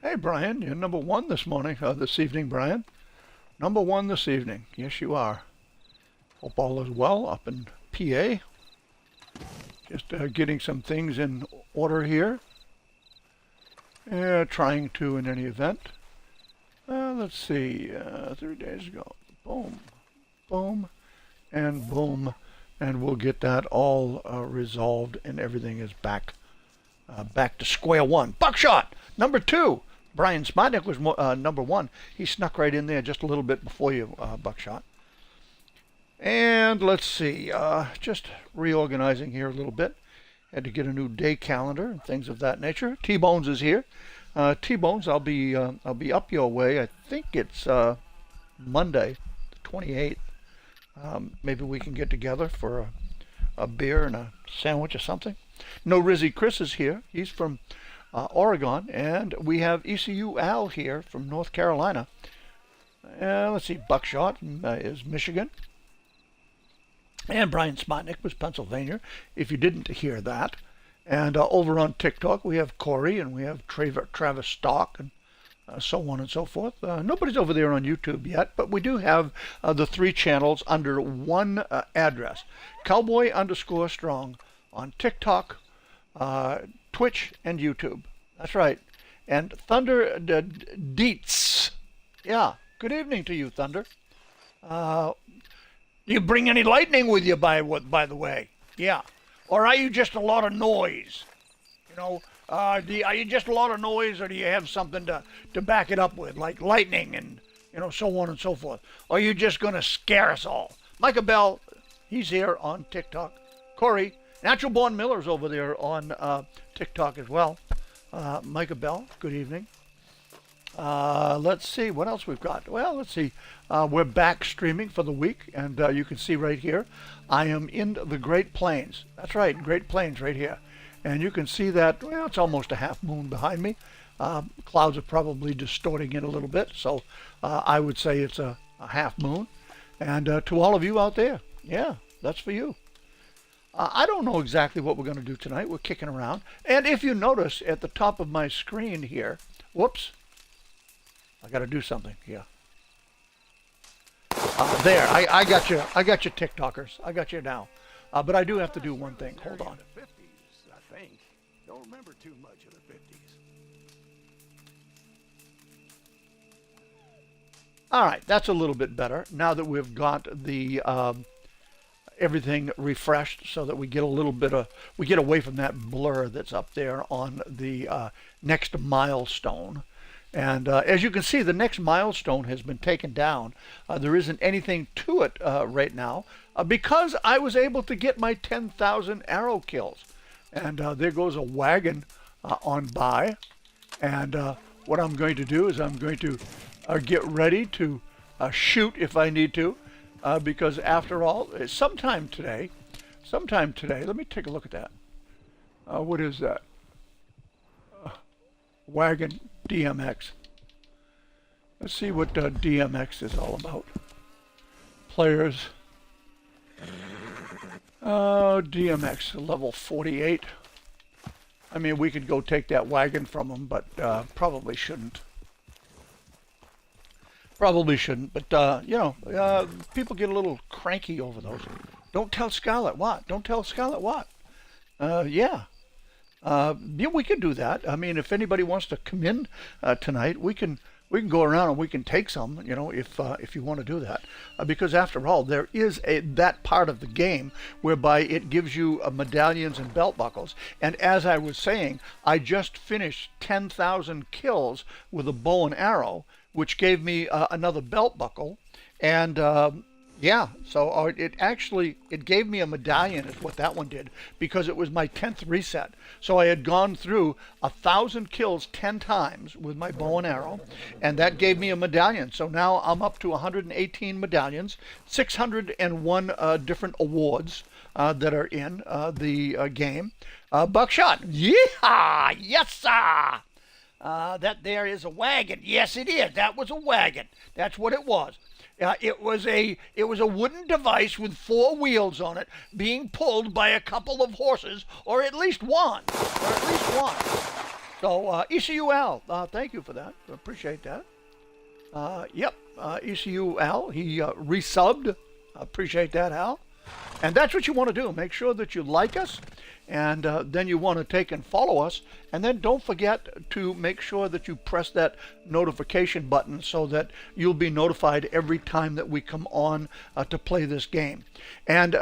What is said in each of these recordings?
Hey, Brian, you're number one this morning, this evening, Brian. Number one this evening. Yes, you are. Hope all is well up in PA. Just getting some things in order here. Trying to in any event. Let's see. 3 days ago. Boom. Boom. And boom. And we'll get that all resolved and everything is back to square one. Buckshot! Number two. Brian Smotnick was number one. He snuck right in there just a little bit before you, Buckshot. And let's see, just reorganizing here a little bit. Had to get a new day calendar and things of that nature. T-Bones is here. T-Bones, I'll be up your way. I think it's Monday, the 28th. Maybe we can get together for a beer and a sandwich or something. No Rizzy Chris is here. He's from Oregon, and we have ECU Al here from North Carolina. Let's see, Buckshot is Michigan. And Brian Smotnick was Pennsylvania, if you didn't hear that. And over on TikTok, we have Corey and we have Travis Stock and so on and so forth. Nobody's over there on YouTube yet, but we do have the 3 channels under one address. Cowboy_Strong on TikTok, Twitch, and YouTube. That's right. And Thunder Deets. Yeah, good evening to you, Thunder. You bring any lightning with you, by the way? Yeah. Or are you just a lot of noise? You know, are you just a lot of noise, or do you have something to back it up with, like lightning and, you know, so on and so forth? Or are you just going to scare us all? Micah Bell, he's here on TikTok. Corey, Natural Born Miller's over there on TikTok as well. Micah Bell, good evening. Let's see what else we've got. Well, let's see. We're back streaming for the week, and you can see right here, I am in the Great Plains. That's right, Great Plains right here. And you can see that, well, it's almost a half moon behind me. Clouds are probably distorting it a little bit, so I would say it's a half moon. And to all of you out there, yeah, that's for you. I don't know exactly what we're going to do tonight. We're kicking around. And if you notice at the top of my screen here, whoops, I got to do something here. There, I got you. I got you, TikTokers. I got you now. But I do have to do one thing. Hold on. The 50s, I think. Don't remember too much of the 50s. All right, that's a little bit better now that we've got the everything refreshed, so that we get a little bit of, we get away from that blur that's up there on the next milestone. And as you can see, the next milestone has been taken down. There isn't anything to it right now because I was able to get my 10,000 arrow kills. And there goes a wagon on by. And what I'm going to do is I'm going to get ready to shoot if I need to. Because after all, sometime today, let me take a look at that. What is that? Wagon DMX. Let's see what DMX is all about. Players. DMX level 48. I mean, we could go take that wagon from him, but probably shouldn't. Probably shouldn't, but you know, people get a little cranky over those. Don't tell Scarlet what? Don't tell Scarlet what? Yeah. Yeah, we can do that. I mean, if anybody wants to come in tonight, we can go around and we can take some, you know, if you want to do that. Because after all, there is that part of the game whereby it gives you medallions and belt buckles. And as I was saying, I just finished 10,000 kills with a bow and arrow, which gave me another belt buckle. And yeah, so it gave me a medallion is what that one did, because it was my 10th reset. So I had gone through 1,000 kills 10 times with my bow and arrow, and that gave me a medallion. So now I'm up to 118 medallions, 601 different awards that are in the game. Buckshot, yeehaw, yes sir! That there is a wagon. Yes, it is. That was a wagon. That's what it was. It was a wooden device with 4 wheels on it, being pulled by a couple of horses, or at least one. So ECU Al, thank you for that. Appreciate that. Yep, ECU Al, he resubbed. Appreciate that, Al. And that's what you want to do. Make sure that you like us, and then you want to take and follow us. And then don't forget to make sure that you press that notification button so that you'll be notified every time that we come on to play this game. And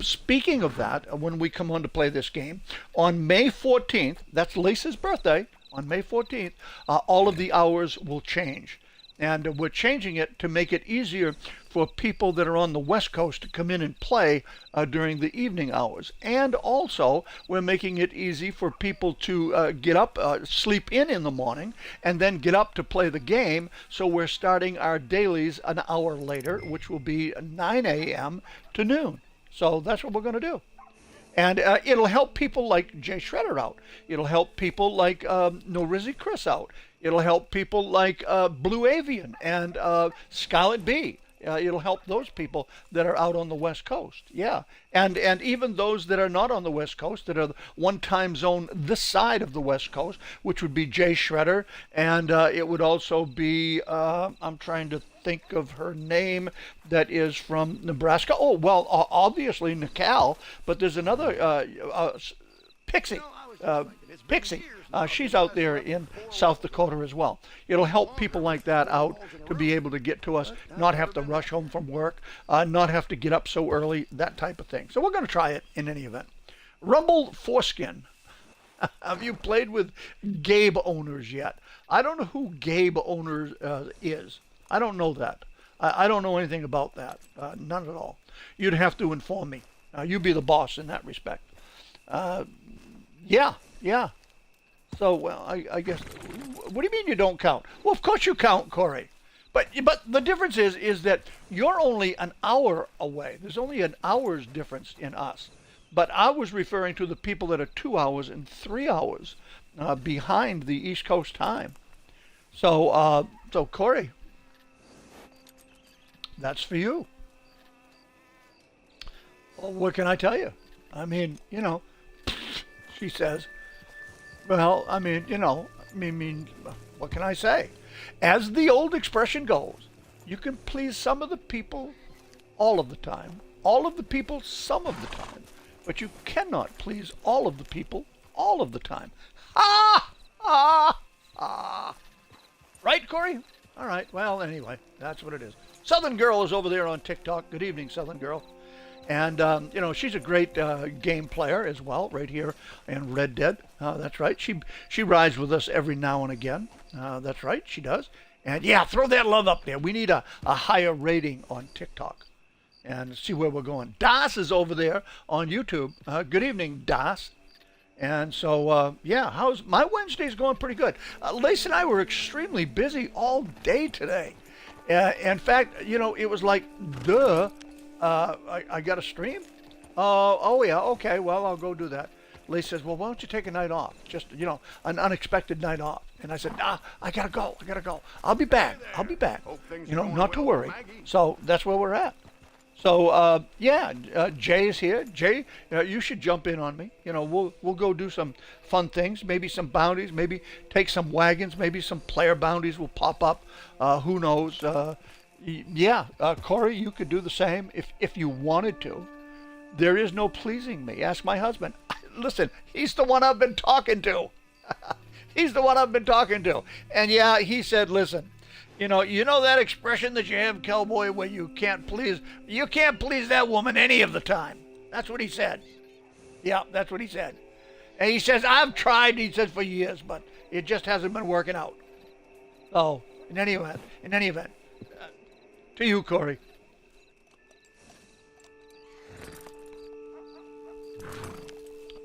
speaking of that, when we come on to play this game, on May 14th, that's Lisa's birthday, on May 14th, all of the hours will change. And we're changing it to make it easier for people that are on the West Coast to come in and play during the evening hours. And also, we're making it easy for people to get up, sleep in the morning, and then get up to play the game. So we're starting our dailies an hour later, which will be 9 a.m. to noon. So that's what we're going to do. And it'll help people like Jay Shredder out. It'll help people like Norizzi Chris out. It'll help people like Blue Avian and Scarlet Bee. It'll help those people that are out on the West Coast. Yeah. And even those that are not on the West Coast, that are one time zone this side of the West Coast, which would be Jay Shredder. And it would also be, I'm trying to think of her name, that is from Nebraska. Oh, well, obviously Nicole, but there's another Pixie. Pixie. She's out there in South Dakota as well. It'll help people like that out to be able to get to us, not have to rush home from work, not have to get up so early, that type of thing. So we're going to try it in any event. Rumble Foreskin. Have you played with Gabe Owners yet? I don't know who Gabe Owners is. I don't know that. I don't know anything about that. None at all. You'd have to inform me. You be the boss in that respect. Yeah. So, well, I guess, what do you mean you don't count? Well, of course you count, Corey. But the difference is that you're only an hour away. There's only an hour's difference in us. But I was referring to the people that are 2 hours and 3 hours behind the East Coast time. So Corey, that's for you. Well, what can I tell you? I mean, she says. Well, I mean, what can I say? As the old expression goes, you can please some of the people all of the time, all of the people some of the time, but you cannot please all of the people all of the time. Right, Corey? All right, well, anyway, that's what it is. Southern Girl is over there on TikTok. Good evening, Southern Girl. And, she's a great game player as well, right here in Red Dead. That's right. She rides with us every now and again. That's right. She does. And, yeah, throw that love up there. We need a higher rating on TikTok and see where we're going. Das is over there on YouTube. Good evening, Das. And so, how's my Wednesday's going? Pretty good. Lace and I were extremely busy all day today. In fact, it was like, duh. I got a stream? Oh, yeah, okay, well, I'll go do that. Lee says, well, why don't you take a night off? Just, an unexpected night off. And I said, nah, I gotta go. I'll be back. Not to worry. So that's where we're at. So, Jay is here. Jay, you should jump in on me. We'll go do some fun things, maybe some bounties, maybe take some wagons, maybe some player bounties will pop up. Who knows? Corey, you could do the same if you wanted to. There is no pleasing me. Ask my husband. Listen, he's the one I've been talking to. And yeah, he said, listen, you know that expression that you have, cowboy, where you can't please that woman any of the time. That's what he said. Yeah, that's what he said. And he says, I've tried, he said, for years, but it just hasn't been working out. So, in any event, to you, Corey.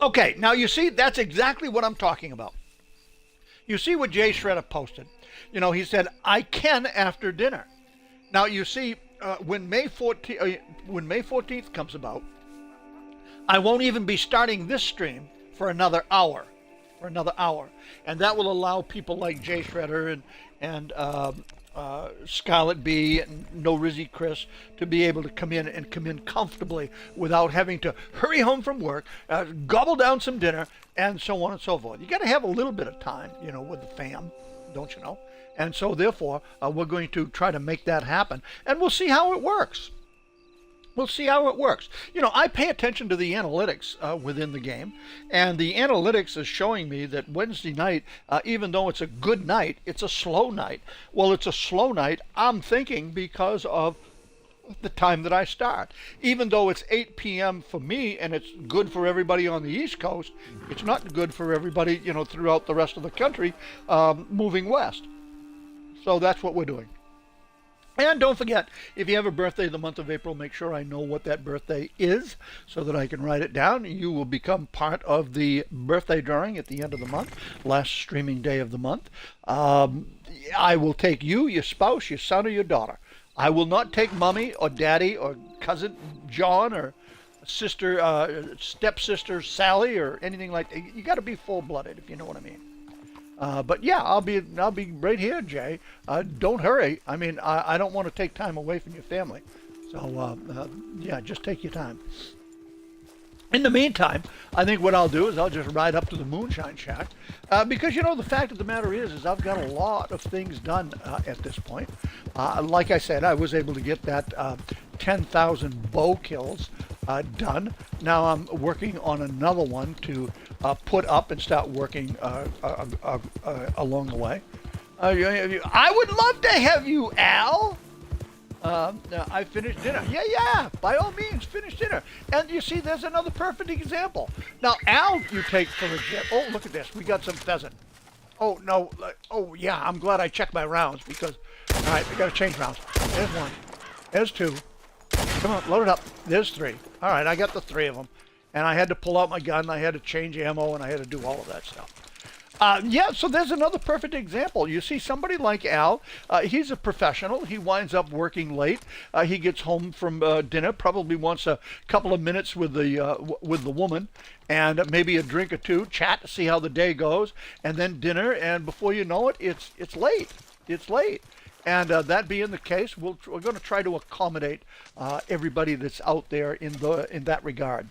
Okay, now you see, that's exactly what I'm talking about. You see what Jay Shredder posted. He said, I can after dinner. Now, you see, when May 14th comes about, I won't even be starting this stream for another hour. And that will allow people like Jay Shredder and Scarlet B and No Rizzy Chris to be able to come in and come in comfortably without having to hurry home from work, gobble down some dinner, and so on and so forth. You got to have a little bit of time, with the fam, don't you know? And so therefore, we're going to try to make that happen, and we'll see how it works. We'll see how it works. I pay attention to the analytics within the game, and the analytics is showing me that Wednesday night, even though it's a good night, it's a slow night. Well, it's a slow night, I'm thinking, because of the time that I start. Even though it's 8 p.m. for me and it's good for everybody on the East Coast, it's not good for everybody, throughout the rest of the country moving west. So that's what we're doing. And don't forget, if you have a birthday the month of April, make sure I know what that birthday is so that I can write it down. You will become part of the birthday drawing at the end of the month, last streaming day of the month. I will take you, your spouse, your son, or your daughter. I will not take mommy or daddy or cousin John or sister, stepsister Sally or anything like that. You got to be full-blooded, if you know what I mean. But yeah, I'll be right here, Jay. Don't hurry. I mean, I don't want to take time away from your family. So yeah, just take your time. In the meantime, I think what I'll do is I'll just ride up to the Moonshine Shack because the fact of the matter is I've got a lot of things done at this point. Like I said, I was able to get that 10,000 bow kills done. Now I'm working on another one to put up and start working along the way. I would love to have you, Al. I finished dinner. Yeah, by all means, finish dinner. And you see, there's another perfect example. Now, Al, you take for example. Oh, look at this. We got some pheasant. Oh, no. Oh, yeah, I'm glad I checked my rounds because, all right, we got to change rounds. There's one. There's two. Come on, load it up. There's three. All right, I got the three of them. And I had to pull out my gun. I had to change ammo, and I had to do all of that stuff. Yeah, so there's another perfect example. You see, somebody like Al, he's a professional. He winds up working late. He gets home from dinner, probably wants a couple of minutes with the woman, and maybe a drink or two, chat to see how the day goes, and then dinner. And before you know it, it's late. It's late. And that being the case, we're going to try to accommodate everybody that's out there in that regard.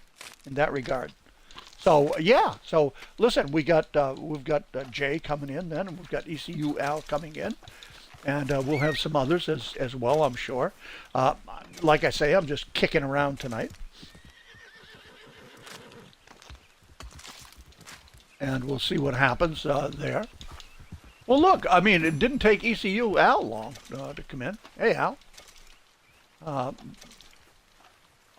So yeah, so listen, we've got Jay coming in then, and we've got ECU Al coming in, and we'll have some others as well, I'm sure. Like I say, I'm just kicking around tonight, and we'll see what happens there. Well, look, I mean, it didn't take ECU Al long to come in. Hey, Al.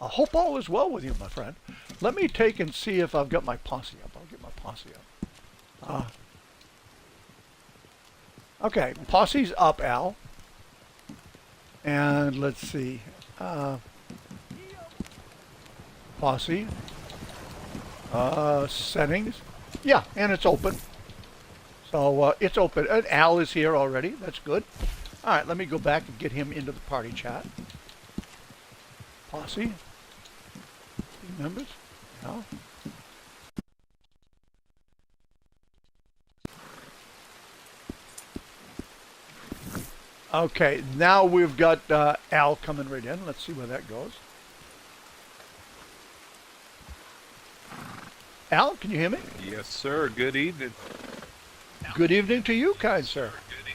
I hope all is well with you, my friend. Let me take and see if I've got my posse up. I'll get my posse up. Okay, posse's up, Al. And let's see. Posse. Settings. Yeah, and it's open. So it's open. And Al is here already. That's good. All right, let me go back and get him into the party chat. Posse. Members? No. Okay, now we've got Al coming right in. Let's see where that goes. Al, can you hear me? Yes, sir. Good evening. Good evening to you, kind sir.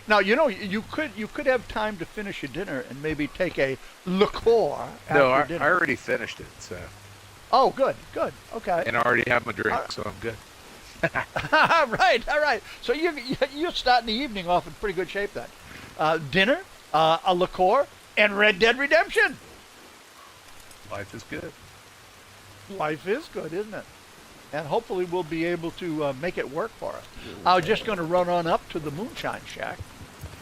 Now, you could have time to finish your dinner and maybe take a liqueur after No, I dinner. already finished it, so. Oh, good, okay. And I already have my drink, so I'm good. All right. So you're starting the evening off in pretty good shape then. Dinner, a liqueur, and Red Dead Redemption. Life is good. Life is good, isn't it? And hopefully we'll be able to make it work for us. I was just going to run on up to the Moonshine Shack,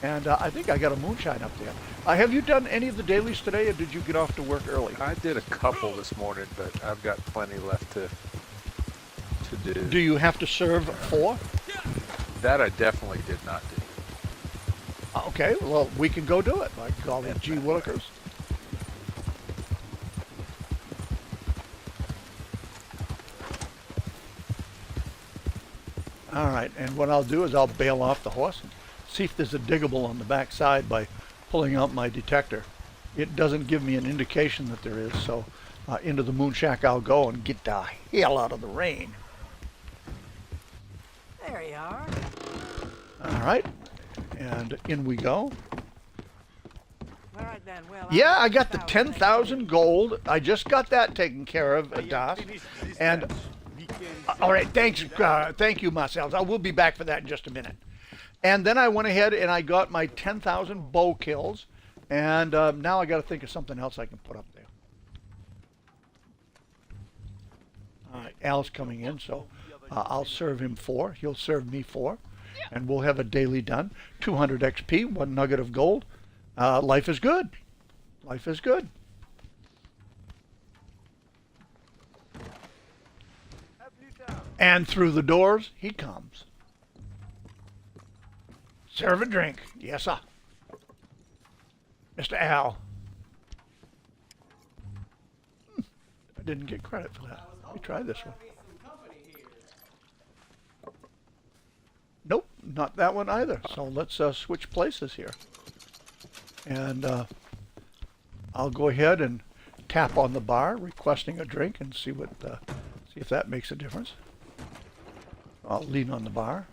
and I think I got a moonshine up there. Have you done any of the dailies today, or did you get off to work early? I did a couple this morning, but I've got plenty left to do. Do you have to serve 4? That I definitely did not do. Okay, well, we can go do it, by golly gee willikers. All right, and what I'll do is I'll bail off the horse and see if there's a diggable on the back side by pulling out my detector. It doesn't give me an indication that there is, so into the moon shack I'll go and get the hell out of the rain. There you are. All right, and in we go. All right then. Well. Yeah, I got the 10,000 gold. I just got that taken care of, Das. And all right, thanks. Thank you, Marcel. I will be back for that in just a minute. And then I went ahead and I got my 10,000 bow kills. And now I got to think of something else I can put up there. All right, Al's coming in, so I'll serve him 4. He'll serve me 4. And we'll have a daily done. 200 XP, 1 nugget of gold. Life is good. Life is good. And through the doors he comes. Serve a drink. Yes, sir. Mr. Al. I didn't get credit for that. Let me try this one. Nope, not that one either. So let's switch places here. And I'll go ahead and tap on the bar, requesting a drink, and see what see if that makes a difference. I'll lean on the bar.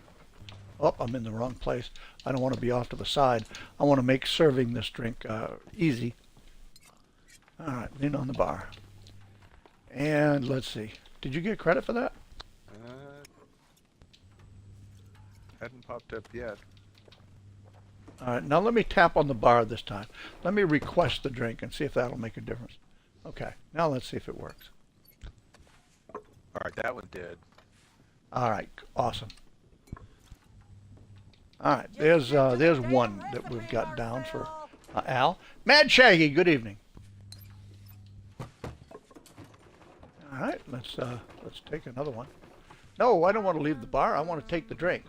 Oh, I'm in the wrong place. I don't want to be off to the side. I want to make serving this drink easy. All right, lean on the bar. And let's see. Did you get credit for that? Hadn't popped up yet. All right, now let me tap on the bar this time. Let me request the drink and see if that'll make a difference. Okay, now let's see if it works. All right, that one did. All right, awesome. All right, there's one that we've got down for Al. Mad Shaggy, good evening. All right, let's take another one. No, I don't want to leave the bar. I want to take the drink.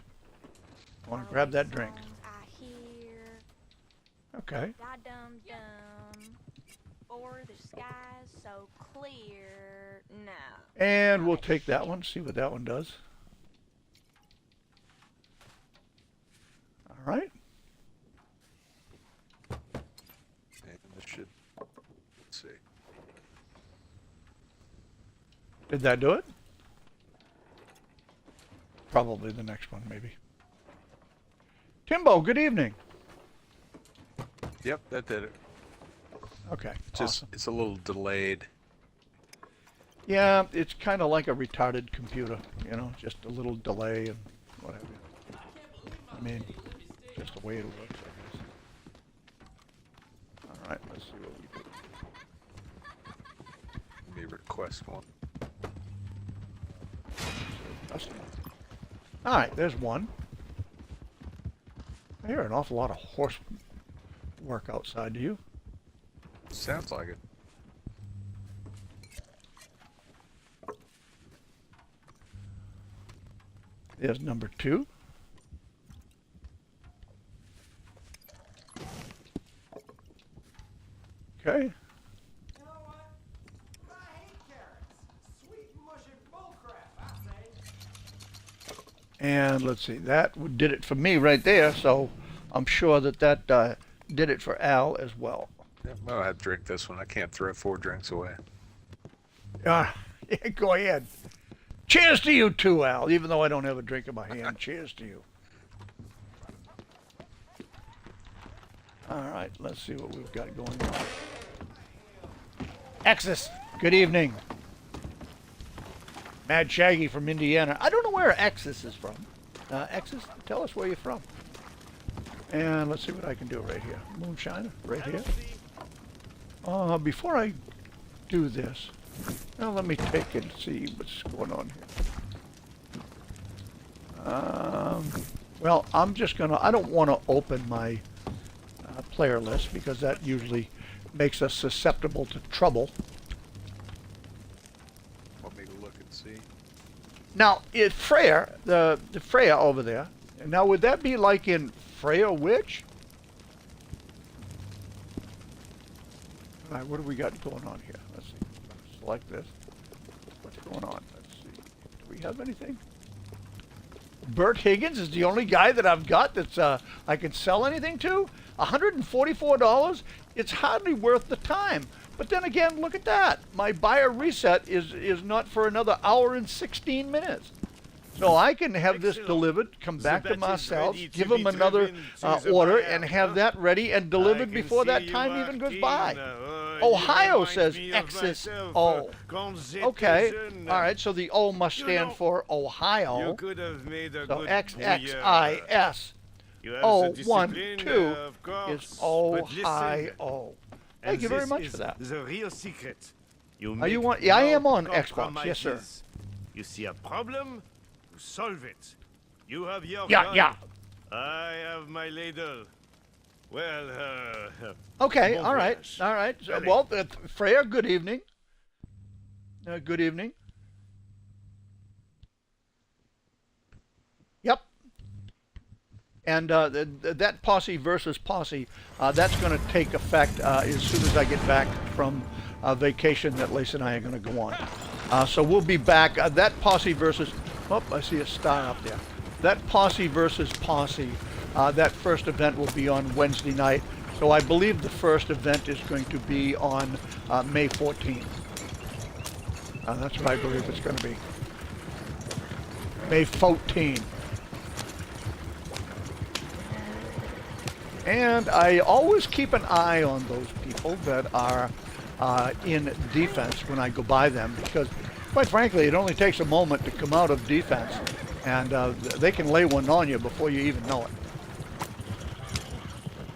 I want to grab that drink. I hear Okay. da-dum-dum, or the sky's so clear. No. And we'll take that one, see what that one does. All right. And this should, let's see. Did that do it? Probably the next one, maybe. Timbo, good evening. Yep, that did it. Okay, Just awesome. it's a little delayed. Yeah, it's kind of like a retarded computer, you know, just a little delay and what have you. I mean, just the way it works, I guess. All right, let's see what we do. Let me request one. All right, there's one. I hear an awful lot of horse work outside. Do you? Sounds like it. There's number 2. Okay. You know what? I hate carrots. Sweet mushy bullcrap, I say. And let's see, that did it for me right there, so I'm sure that did it for Al as well. Yep, I'll have to drink this one. I can't throw 4 drinks away. Yeah, go ahead. Cheers to you too, Al, even though I don't have a drink in my hand. Cheers to you. All right, let's see what we've got going on. Exus, good evening. Mad Shaggy from Indiana. I don't know where Exus is from. Exus, tell us where you're from. And let's see what I can do right here. Moonshiner, right here. Before I do this, now let me take and see what's going on here. Well, I'm just gonna, I don't want to open my player list because that usually makes us susceptible to trouble. Want me to look and see? Now, it's Freya, the Freya over there. Now, would that be like in Freya Witch? All right, what do we got going on here? Let's see. Select this. What's going on? Let's see. Do we have anything? Bert Higgins is the only guy that I've got that's I can sell anything to. $144, it's hardly worth the time. But then again, look at that. My buyer reset is not for another hour and 16 minutes. So I can have this delivered, come back to Marcel's, give him another order, and have that ready and delivered before that time even goes by. Ohio says XSO. Okay, all right, so the O must stand for Ohio. You could have made a So good XXIS. You have O the 1 discipline, 2 of course, is but listen, Ohio. and Thank you very this much is for that. The real secret. You Are you make on? Yeah, I am no on Xbox. Yes, sir. compromises. You see a problem, you solve it. You have your Yeah, gun. yeah. I have my ladle. Well, Okay, bon all right, voyage. all right. So, Allez. well, Freya, good evening. Good evening. Yep. And that posse versus posse, that's going to take effect as soon as I get back from vacation that Lacey and I are going to go on. So we'll be back. That posse versus, oh, I see a star up there. That posse versus posse, that first event will be on Wednesday night. So I believe the first event is going to be on May 14th. That's what I believe it's going to be. May 14th. And I always keep an eye on those people that are in defense when I go by them, because quite frankly, it only takes a moment to come out of defense, and they can lay one on you before you even know it.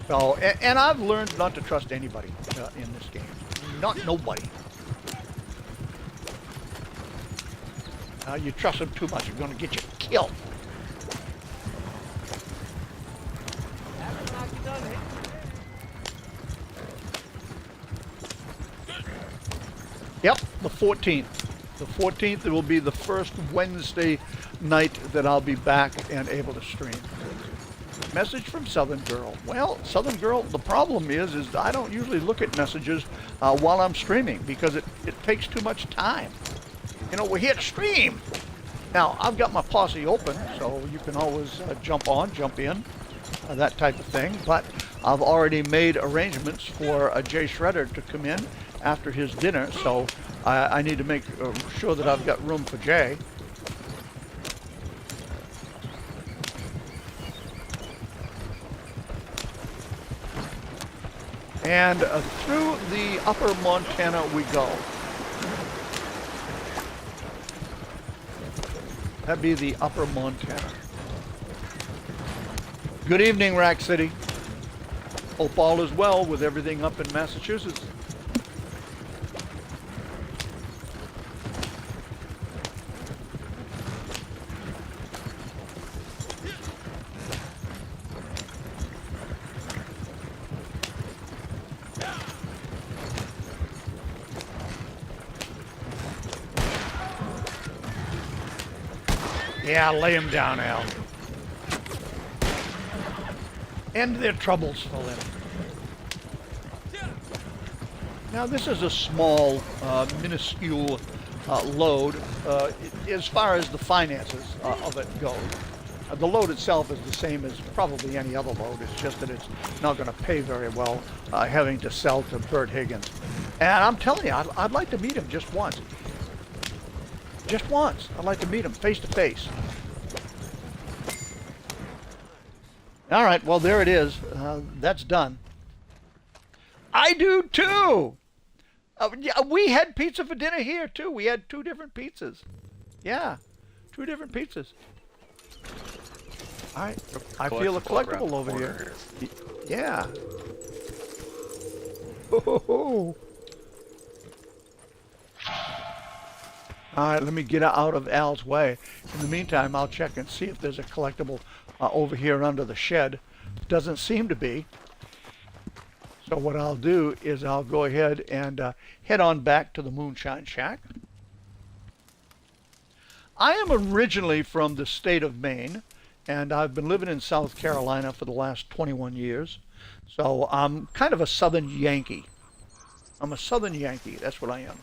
So, and I've learned not to trust anybody in this game. Not nobody. You trust them too much, you're going to get you killed. Yep, the 14th. The 14th, it will be the first Wednesday night that I'll be back and able to stream. Message from Southern Girl. Well, Southern Girl, the problem is I don't usually look at messages while I'm streaming because it takes too much time. You know, we're here to stream. Now, I've got my posse open, so you can always jump on, jump in, that type of thing. But I've already made arrangements for Jay Shredder to come in after his dinner, so I need to make sure that I've got room for Jay. And through the upper Montana we go. That'd be the upper Montana. Good evening, Rack City. Hope all is well with everything up in Massachusetts. Yeah, lay him down, Al. End their troubles for them. Now, this is a small, minuscule load as far as the finances of it go. The load itself is the same as probably any other load. It's just that it's not going to pay very well having to sell to Bert Higgins. And I'm telling you, I'd like to meet him just once. Just once. I'd like to meet him face to face. All right, well, there it is. That's done. I do too. Yeah, we had pizza for dinner here too. We had 2 different pizzas. Yeah, 2 different pizzas. All right, I feel a collectible over here. Yeah. Ho. All right, let me get out of Al's way. In the meantime, I'll check and see if there's a collectible over here under the shed. Doesn't seem to be. So what I'll do is I'll go ahead and head on back to the Moonshine Shack. I am originally from the state of Maine, and I've been living in South Carolina for the last 21 years. So I'm kind of a Southern Yankee. I'm a Southern Yankee, that's what I am.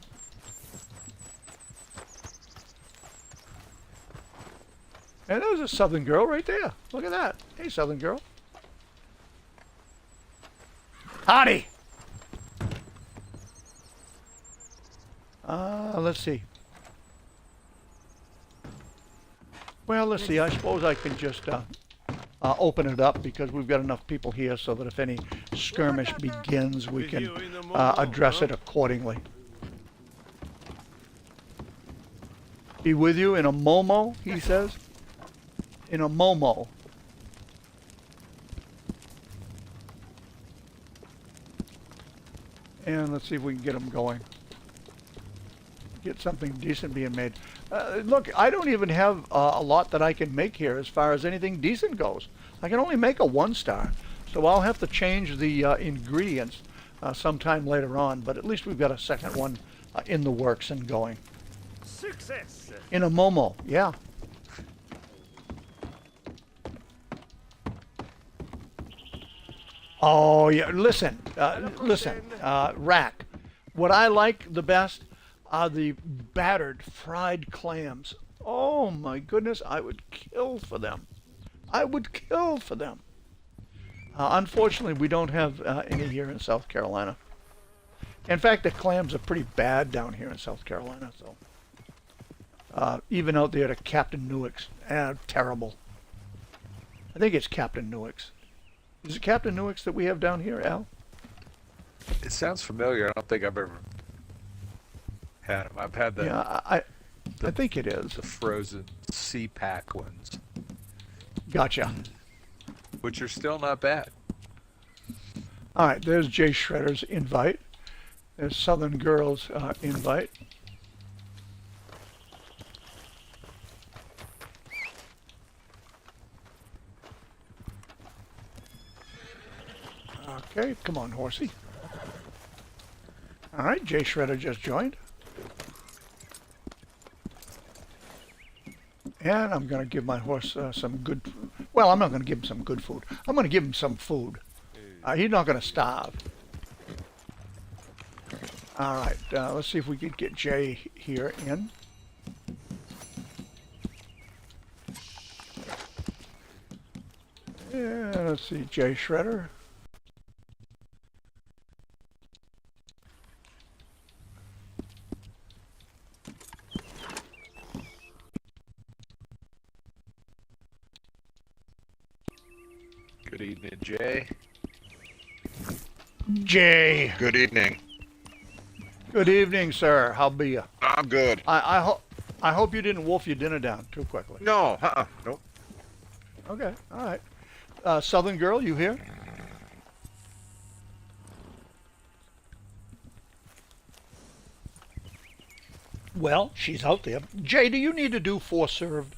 And there's a Southern Girl right there. Look at that. Hey, Southern Girl. Howdy. Let's see. Well, let's see. I suppose I can just open it up because we've got enough people here so that if any skirmish begins, we can address it accordingly. Be with you in a Momo, he says. In a Momo. And let's see if we can get them going. Get something decent being made. Look, I don't even have a lot that I can make here as far as anything decent goes. I can only make a 1-star. So I'll have to change the ingredients sometime later on. But at least we've got a second one in the works and going. Success. In a Momo, yeah. Oh, yeah, listen, Rack. What I like the best are the battered fried clams. Oh, my goodness, I would kill for them. I would kill for them. Unfortunately, we don't have any here in South Carolina. In fact, the clams are pretty bad down here in South Carolina, so. Even out there to Captain Newick's. Terrible. I think it's Captain Newick's. Is it Captain Newick's that we have down here, Al? It sounds familiar. I don't think I've ever had them. I've had the Yeah, I think it is. the frozen sea pack ones, Gotcha. which are still not bad. All right, there's Jay Shredder's invite. There's Southern Girl's invite. Okay, come on, horsey. All right, Jay Shredder just joined. And I'm going to give my horse some good... Well, I'm not going to give him some good food. I'm going to give him some food. He's not going to starve. All right, let's see if we can get Jay here in. Yeah, let's see, Jay Shredder. Good evening, Jay. Jay. Good evening. Good evening, sir. How be you? I'm good. I hope you didn't wolf your dinner down too quickly. No, nope. Okay, all right. Southern Girl, you here? Well, she's out there. Jay, do you need to do 4 served?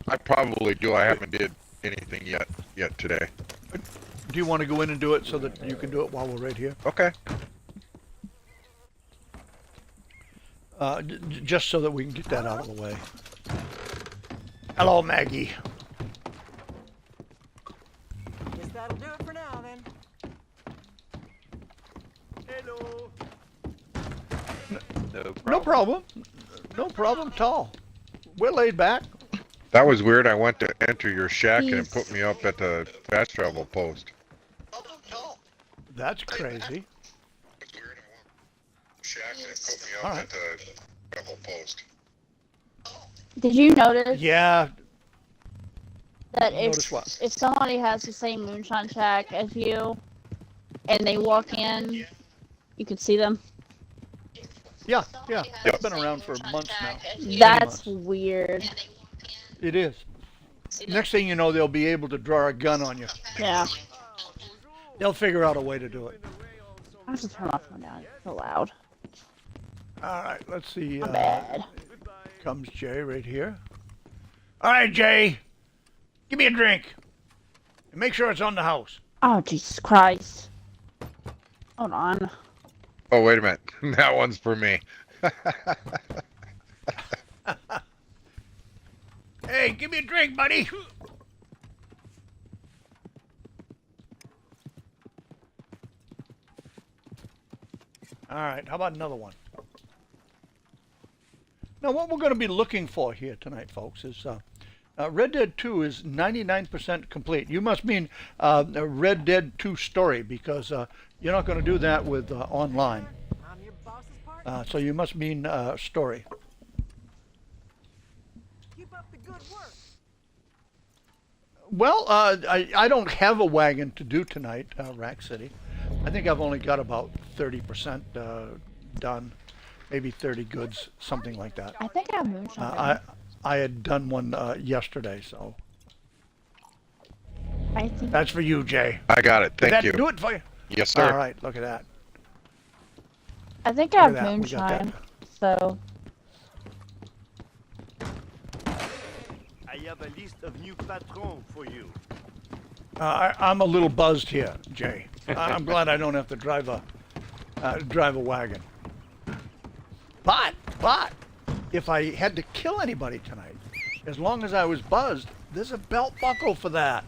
I probably do. I haven't did anything yet today. Do you want to go in and do it so that you can do it while we're right here? Okay. Just so that we can get that out of the way. Hello, Maggie. Guess that'll do it for now then. Hello. No problem. No problem. No problem at all. We're laid back. That was weird. I went to enter your shack and it put me up at the fast travel post. That's crazy. Shack and it put me All right. at the travel post. Did you notice Yeah. that Notice what? if somebody has the same moonshine shack as you, and they walk in, you could see them? Yeah. It's been around for months now. That's weird. It is. Next thing you know, they'll be able to draw a gun on you. Yeah. They'll figure out a way to do it. I have to turn my phone down. It's so loud. All right, let's see. My bad. Comes Jay right here. All right, Jay. Give me a drink. And make sure it's on the house. Oh, Jesus Christ. Hold on. Oh, wait a minute. That one's for me. Hey, give me a drink, buddy. All right, how about another one? Now, what we're going to be looking for here tonight, folks, is Red Dead 2 is 99% complete. You must mean Red Dead 2 story, because you're not going to do that with online. I'm your boss's partner. So you must mean story. Keep up the good work. Well, I don't have a wagon to do tonight, Rack City. I think I've only got about 30% done, maybe 30 goods, something like that. I think I have moonshine. I had done one yesterday, so I think that's for you, Jay. I got it. Did Thank that you. do it for you? Yes, sir. All right, look at that. I Look have at that, we got that. moonshine. So I have a list of new patrons for you. I'm a little buzzed here, Jay. I'm glad I don't have to drive a wagon. But if I had to kill anybody tonight, as long as I was buzzed, there's a belt buckle for that.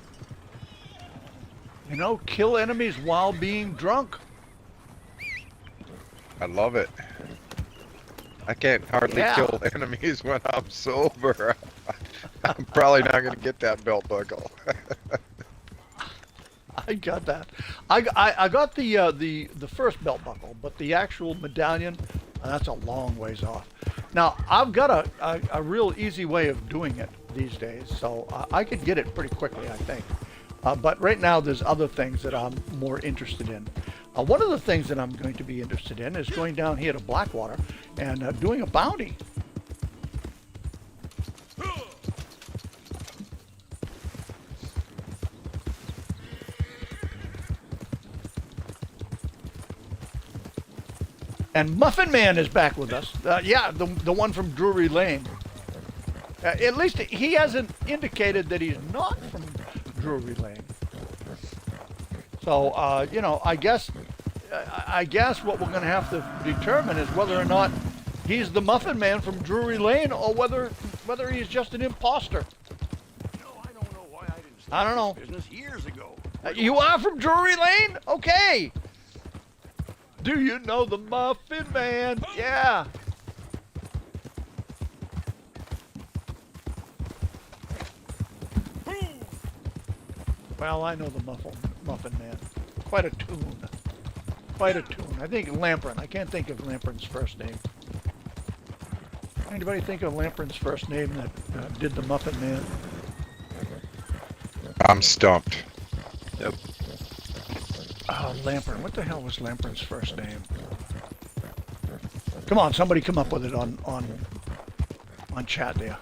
You know, kill enemies while being drunk. I love it. I can't hardly Yeah. kill enemies when I'm sober. I'm probably not going to get that belt buckle. I got that. I got the first belt buckle, but the actual medallion, that's a long ways off. Now I've got a real easy way of doing it these days, so I could get it pretty quickly, I think. But right now there's other things that I'm more interested in. One of the things that I'm going to be interested in is going down here to Blackwater and doing a bounty. And Muffin Man is back with us. Yeah, the one from Drury Lane. At least he hasn't indicated that he's not from Drury Lane. So, you know, I guess what we're going to have to determine is whether or not he's the Muffin Man from Drury Lane, or whether he's just an imposter. You know, I don't know why I didn't I start don't know. this business years ago. You are from Drury Lane? Okay. Do you know the Muffin Man? Yeah. Well, I know the Muffin Man. Quite a tune. Quite a tune. I think Lamprin. I can't think of Lamprin's first name. Anybody think of Lamprin's first name that did the Muffin Man? I'm stumped. Oh, Lamprin. What the hell was Lamprin's first name? Come on, somebody come up with it on chat there.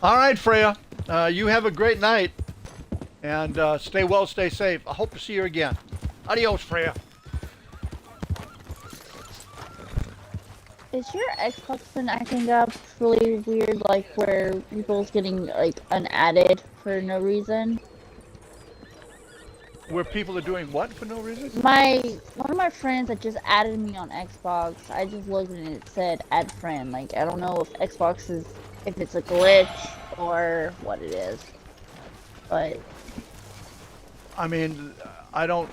All right, Freya. You have a great night. And stay well, stay safe. I hope to see you again. Adios, Freya. is your Xbox been acting up really weird, like where people's getting like unadded for no reason? Where people are doing what for no reason? One of my friends that just added me on Xbox, I just looked and it said add friend. Like I don't know if Xbox is, if it's a glitch or what it is. But I mean, I don't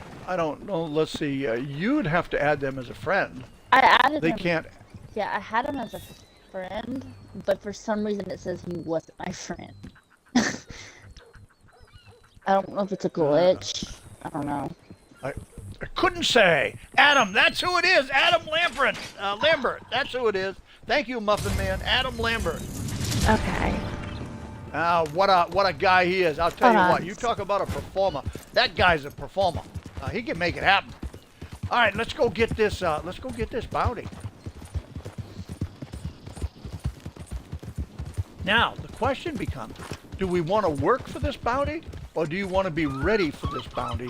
know. Let's see. You'd have to add them as a friend. I added They him. can't. Yeah, I had him as a friend, but for some reason it says he wasn't my friend. I don't know if it's a glitch. I don't know. I couldn't say. Adam, that's who it is. Adam Lambert. Lambert, that's who it is. Thank you, Muffin Man. Adam Lambert. Okay. What a guy he is. I'll tell Hold you on. what. You talk about a performer. That guy's a performer. He can make it happen. All right, let's go get this. Let's go get this bounty. Now the question becomes: do we want to work for this bounty, or do you want to be ready for this bounty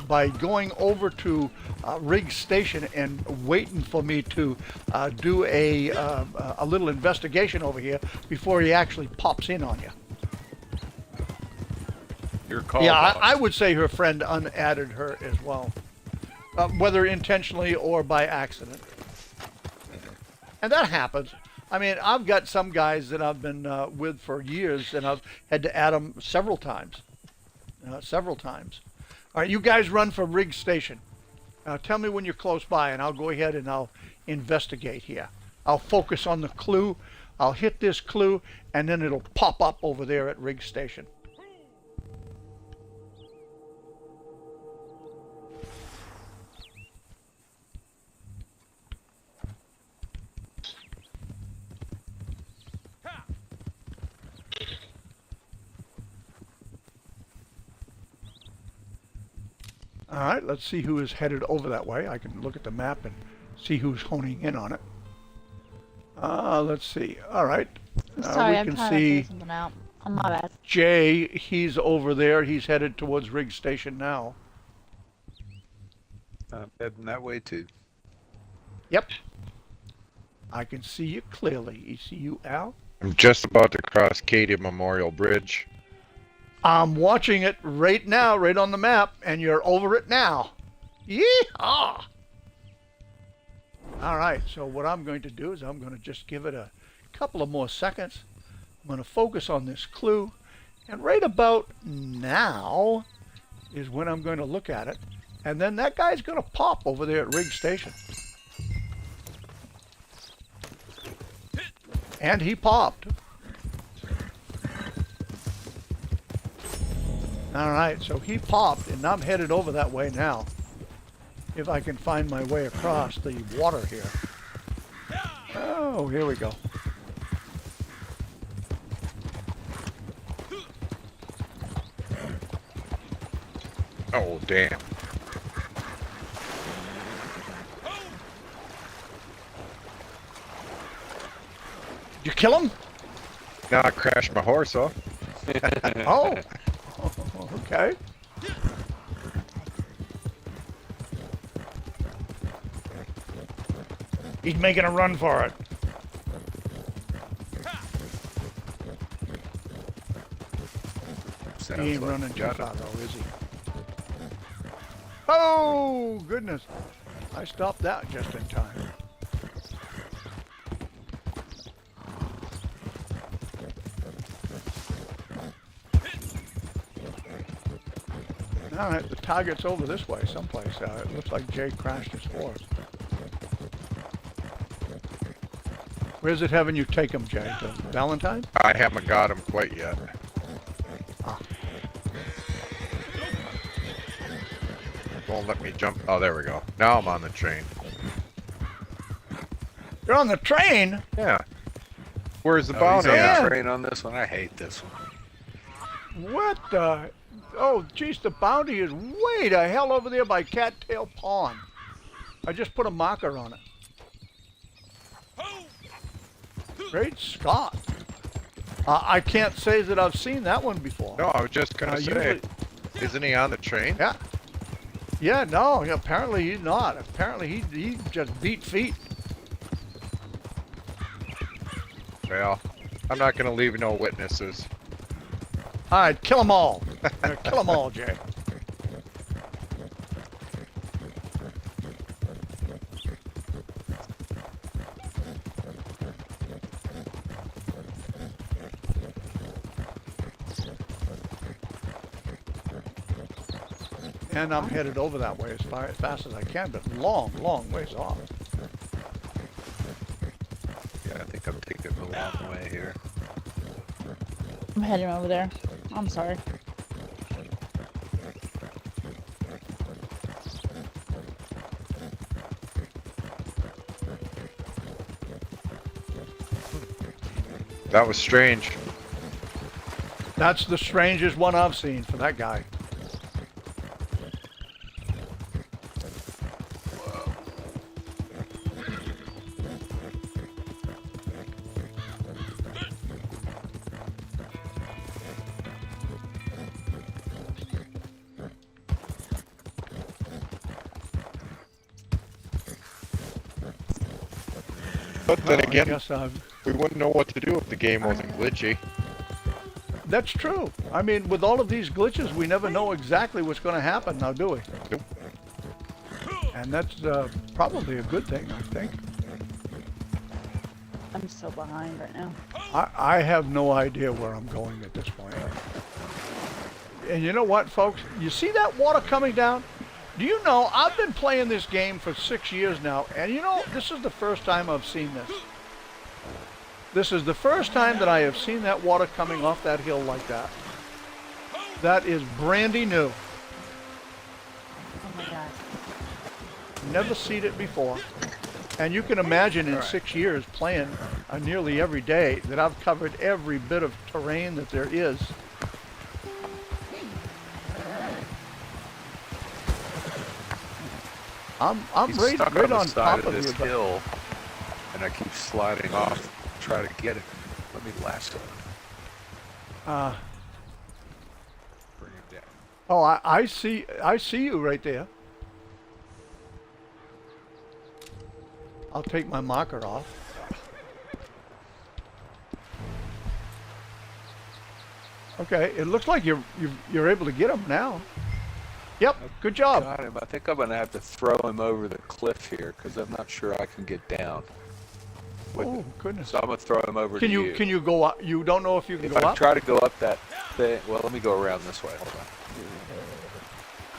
by going over to Riggs Station and waiting for me to do a little investigation over here before he actually pops in on you? Your call. Yeah, boss. I would say her friend unadded her as well, whether intentionally or by accident. And that happens. I mean, I've got some guys that I've been with for years, and I've had to add them several times. All right, you guys run for Riggs Station. Tell me when you're close by, and I'll go ahead and I'll investigate here. I'll focus on the clue. I'll hit this clue, and then it'll pop up over there at Rig Station. All right, let's see who is headed over that way. I can look at the map and see who's honing in on it. Let's see. All right. Sorry, we I'm can trying to see figure something out. Oh, my bad. Jay. He's over there. He's headed towards Rig Station now. I'm heading that way too. Yep. I can see you clearly. You see you, Al? I'm just about to cross Katie Memorial Bridge. I'm watching it right now, right on the map, and you're over it now. Yeehaw! All right, so what I'm going to do is I'm going to just give it a couple of more seconds. I'm going to focus on this clue, and right about now is when I'm going to look at it, and then that guy's going to pop over there at Rig Station. And he popped. All right, so he popped, and I'm headed over that way now. If I can find my way across the water here. Oh, here we go. Oh, damn. Did you kill him? Now I crashed my horse off. Oh. Okay. He's making a run for it. Sounds He ain't like running you too got far it. though, is he? Oh, goodness. I stopped that just in time. All right, the target's over this way someplace. It looks like Jay crashed his horse. Where's it having you take him, Jay? To Valentine? I haven't got him quite yet. Won't let me jump. Oh, there we go. Now I'm on the train. You're on the train? Yeah. Where's the Oh, he's bounty on at? the train on this one. I hate this one. What the? Oh, geez, the bounty is way the hell over there by Cattail Pond. I just put a marker on it. Great Scott. I can't say that I've seen that one before. No, I was just gonna say, usually- isn't he on the train? Yeah. Yeah, no, apparently he's not. Apparently he just beat feet. Well, I'm not gonna leave no witnesses. All right, kill them all. Kill them all, Jay. And I'm headed over that way as fast as I can, but long, long ways off. Yeah, I think I'm taking the long way here. I'm heading over there. I'm sorry. That was strange. That's the strangest one I've seen for that guy. But then I again, guess we wouldn't know what to do if the game wasn't glitchy. that's true. I mean, with all of these glitches, we never know exactly what's going to happen now, do we? Nope. And that's probably a good thing, I think. I'm so behind right now. I have no idea where I'm going at this point. And you know what, folks? You see that water coming down? Do you know, I've been playing this game for 6 years now, and you know, this is the first time I've seen this. This is the first time that I have seen that water coming off that hill like that. That is brandy new. Oh my god. Never seen it before. And you can imagine in 6 years playing nearly every day that I've covered every bit of terrain that there is. I'm He's right, stuck right on the on side top of of this you. But hill, and I keep sliding off to try to get it. Let me lasso it. Bring it down. oh, I see you right there. I'll take my marker off. Okay, it looks like you're able to get him now. Yep, good job. Got him. I think I'm gonna have to throw him over the cliff here because I'm not sure I can get down. with Oh it. goodness. So I'm gonna throw him over Can to you go up? You don't know if you can If go I up? try to go up that thing, well, let me go around this way. Hold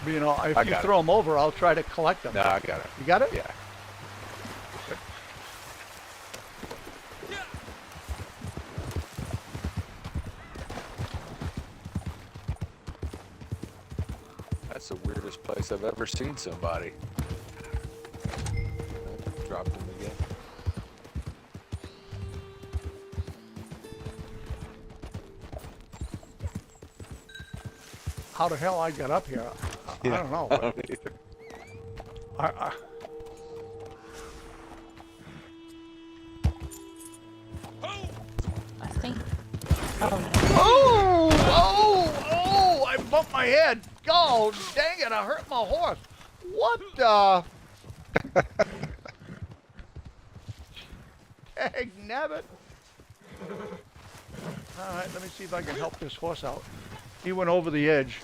on. You know, if I you got throw them over, I'll try to collect them. No, I got it. You got it? Yeah. That's the weirdest place I've ever seen somebody. Dropped him again. How the hell I got up here? I don't know. I But don't either. I I think. Oh! I bumped my head. Oh, dang it! I hurt my horse. What the? Dang nabbit. All right, let me see if I can help this horse out. He went over the edge.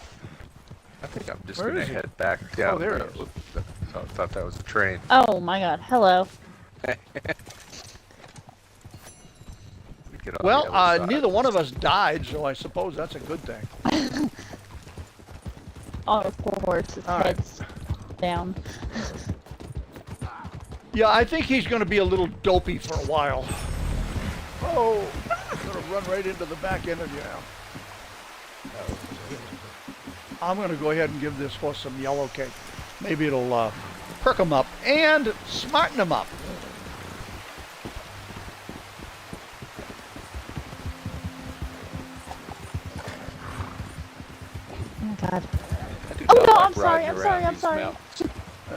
I think I'm just Where gonna is he? head back down. there he the- I thought that was a train. Oh my god. Hello. Get on the Well, other side. neither one of us died, so I suppose that's a good thing. Oh, of course. His All right. head's down. Yeah, I think he's going to be a little dopey for a while. Oh, I'm going to run right into the back end of you now. I'm going to go ahead and give this horse some yellow cake. Maybe it'll perk him up and smarten him up. Oh my god. I do Oh, not no, like I'm sorry, riding I'm around sorry, I'm these sorry. mountains.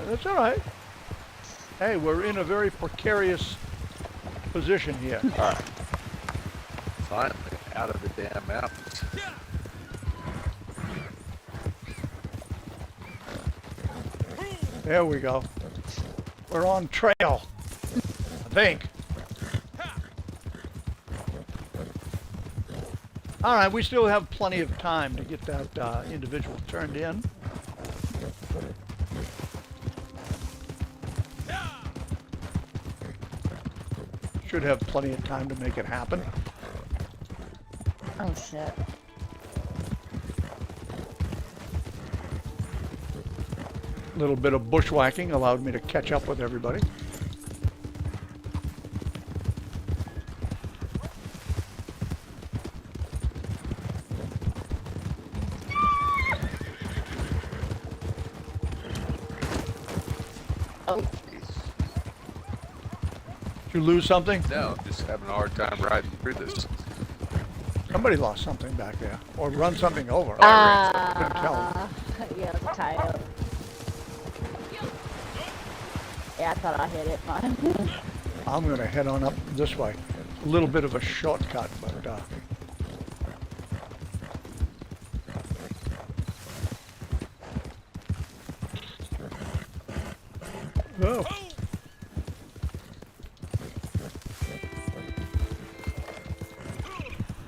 That's all right. Hey, we're in a very precarious position here. All right. Finally, out of the damn mountains. There we go. We're on trail, I think. All right, we still have plenty of time to get that individual turned in. Should have plenty of time to make it happen. Oh shit. A little bit of bushwhacking allowed me to catch up with everybody. Oh, Did you lose something? No, I'm just having a hard time riding through this. Somebody lost something back there, or run something over. Oh, I ran Couldn't tell. yeah, the coyote. Yeah, I thought I hit it. Mine. I'm going to head on up this way. A little bit of a shortcut, but oh.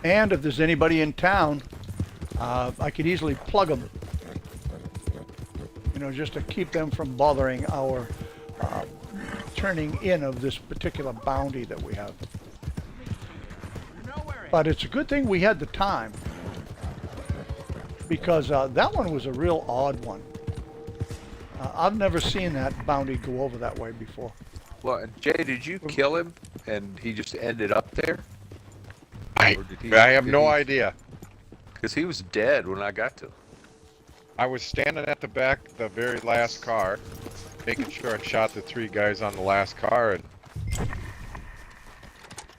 And if there's anybody in town, I could easily plug them. You know, just to keep them from bothering our turning in of this particular bounty that we have. But it's a good thing we had the time, because that one was a real odd one. I've never seen that bounty go over that way before. Well, and Jay, did you kill him and he just ended up there? I Or did have did no he- idea. Because he was dead when I got to him. I was standing at the back, the very last car, making sure I shot the 3 guys on the last car, and